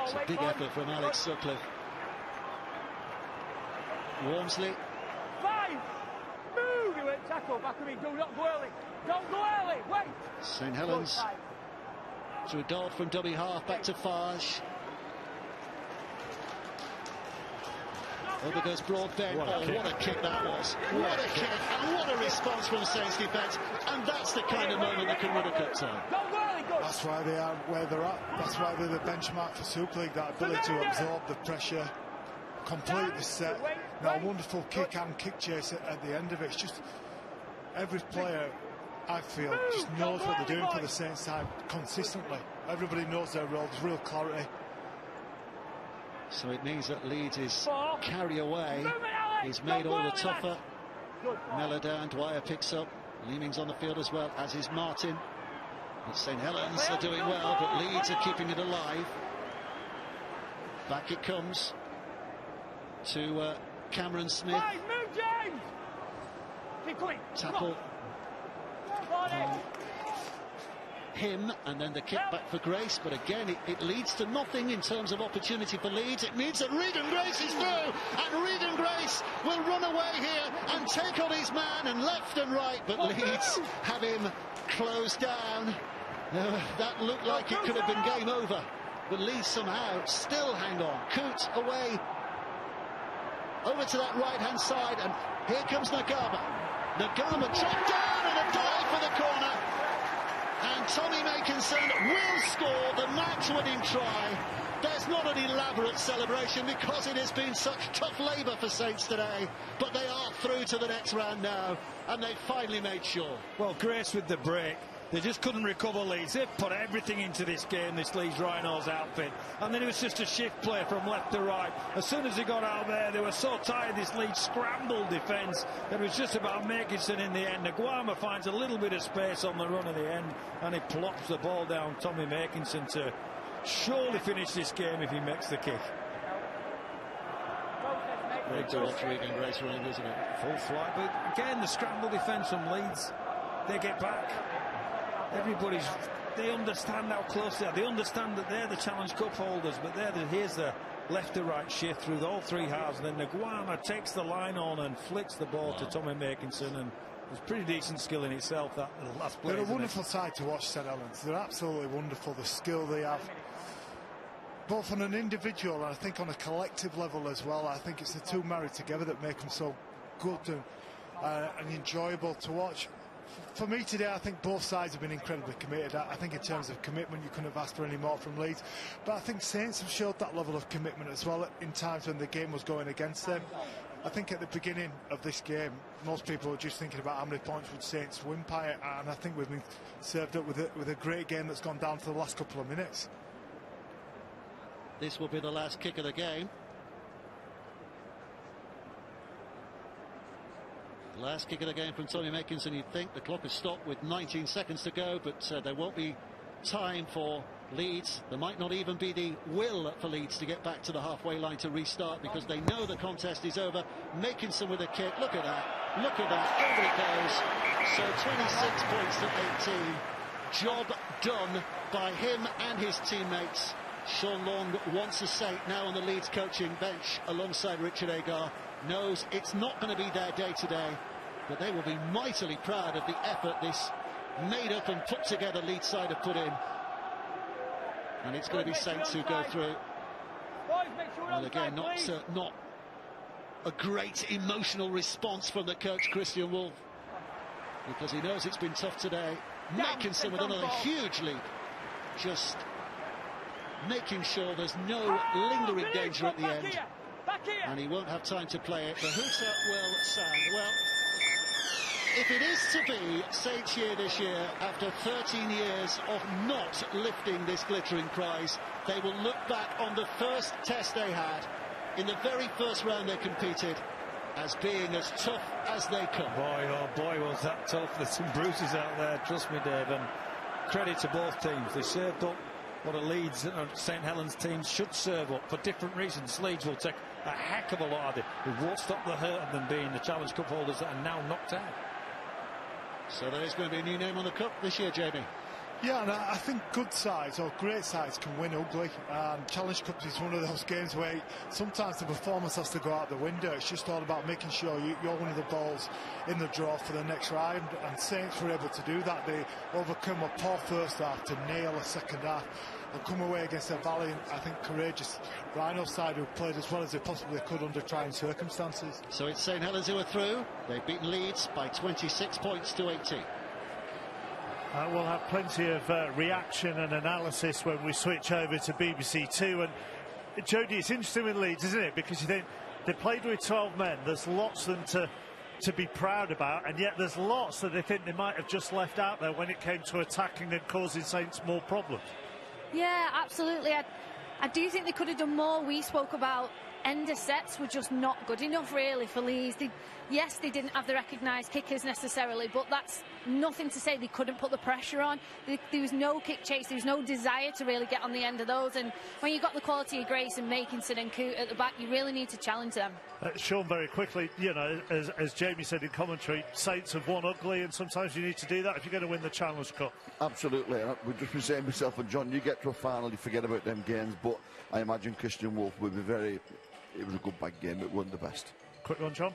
Speaker 1: It's a big effort from Alex Sutcliffe. Walmsley.
Speaker 5: Move! You went tackle, back of me. Do not go early. Don't go early. Wait.
Speaker 1: St Helens through Dodd from dummy half, back to Farge. Over goes Broadbent. What a kick that was. What a kick, and what a response from Saints defence. And that's the kind of moment that can win a cup tie.
Speaker 2: That's why they are where they're at. That's why they're the benchmark for Super League, that ability to absorb the pressure, complete the set. Now, a wonderful kick and kick chase at the end of it. It's just every player, I feel, just knows what they're doing for the Saints side consistently. Everybody knows their role. There's real clarity.
Speaker 1: So it means that Leeds is carry away. He's made all the tougher. Mellor down, Dwyer picks up. Leeming's on the field as well, as is Martin. But St Helens are doing well, but Leeds are keeping it alive. Back it comes to Cameron Smith. Tackle him, and then the kick back for Grace, but again it leads to nothing in terms of opportunity for Leeds. It means that Regan Grace is through, and Regan Grace will run away here and take on his man, and left and right, but Leeds have him closed down. That looked like it could have been game over, but Leeds somehow still hang on. Coote away over to that right hand side, and here comes Nagama. Nagama trapped down, and a dive for the corner. And Tommy Makinson will score the match-winning try. There's not an elaborate celebration because it has been such tough labour for Saints today, but they are through to the next round now, and they finally made sure.
Speaker 3: Well, Grace with the break. They just couldn't recover Leeds. They've put everything into this game, this Leeds Rhinos outfit. And then it was just a shift play from left to right. As soon as he got out there, they were so tired, this Leeds scrambled defence, that it was just about Makinson in the end. Naguama finds a little bit of space on the run at the end, and he plops the ball down Tommy Makinson to surely finish this game if he makes the kick.
Speaker 1: Great to watch Regan Grace running, isn't it?
Speaker 3: Full flight, but again, the scramble defence from Leeds. They get back. They understand how close they are. They understand that they're the Challenge Cup holders, but here's the left to right shift through all three halves. And then Naguama takes the line on and flicks the ball to Tommy Makinson, and it's pretty decent skill in itself, that last play.
Speaker 2: They're a wonderful side to watch, St Helens. They're absolutely wonderful, the skill they have, both on an individual and I think on a collective level as well. I think it's the two married together that make them so good and enjoyable to watch. For me today, I think both sides have been incredibly committed. I think in terms of commitment, you couldn't have asked for any more from Leeds. But I think Saints have showed that level of commitment as well in times when the game was going against them. I think at the beginning of this game, most people were just thinking about how many points would Saints win by it. And I think we've been served up with a great game that's gone down to the last couple of minutes.
Speaker 1: This will be the last kick of the game. Last kick of the game from Tommy Makinson. You'd think the clock has stopped with 19 seconds to go, but there won't be time for Leeds. There might not even be the will for Leeds to get back to the halfway line to restart, because they know the contest is over. Makinson with a kick. Look at that. Look at that. Over it goes. So 26 points to 18. Job done by him and his teammates. Sean Long, once a Saint, now on the Leeds coaching bench alongside Richard Agar, knows it's not going to be their day today, but they will be mightily proud of the effort this made up and put together Leeds side have put in. And it's going to be Saints who go through. Well, again, not a great emotional response from the coach Christian Wolff, because he knows it's been tough today. Makinson with another huge leap, just making sure there's no lingering danger at the end. And he won't have time to play it. The hooter will sound. Well, if it is to be Saints' year this year, after 13 years of not lifting this glittering prize, they will look back on the first test they had, in the very first round they competed, as being as tough as they come.
Speaker 3: Boy, oh boy, was that tough. There's some bruises out there, trust me, Dave, and credit to both teams. They served up what a Leeds and St Helens teams should serve up for different reasons. Leeds will take a heck of a lot of it. It won't stop the hurt of them being the Challenge Cup holders that are now knocked out.
Speaker 1: So there is going to be a new name on the cup this year, Jamie.
Speaker 2: Yeah, and I think good sides or great sides can win ugly. Challenge Cup is one of those games where sometimes the performance has to go out the window. It's just all about making sure you're one of the balls in the draw for the next round, and Saints were able to do that. They overcome a poor first half to nail a second half and come away against a valiant, I think, courageous Rhino side who played as well as they possibly could under trying circumstances.
Speaker 1: So it's St Helens who are through. They've beaten Leeds by 26 points to 18.
Speaker 7: We'll have plenty of reaction and analysis when we switch over to BBC Two. And Jody, it's interesting with Leeds, isn't it? Because you think they played with 12 men. There's lots of them to be proud about, and yet there's lots that they think they might have just left out there when it came to attacking and causing Saints more problems.
Speaker 9: Yeah, absolutely. I do think they could have done more. We spoke about ender sets were just not good enough, really, for Leeds. Yes, they didn't have the recognised kickers necessarily, but that's nothing to say they couldn't put the pressure on. There was no kick chase, there was no desire to really get on the end of those, and when you've got the quality of Grace and Makinson and Coote at the back, you really need to challenge them.
Speaker 7: Sean, very quickly, you know, as Jamie said in commentary, Saints have won ugly, and sometimes you need to do that if you're going to win the Challenge Cup.
Speaker 10: Absolutely. We've just been saying myself and John, you get to a final, you forget about them games, but I imagine Christian Wolf will be very... It was a good back game, it wasn't the best.
Speaker 7: Quick one, John.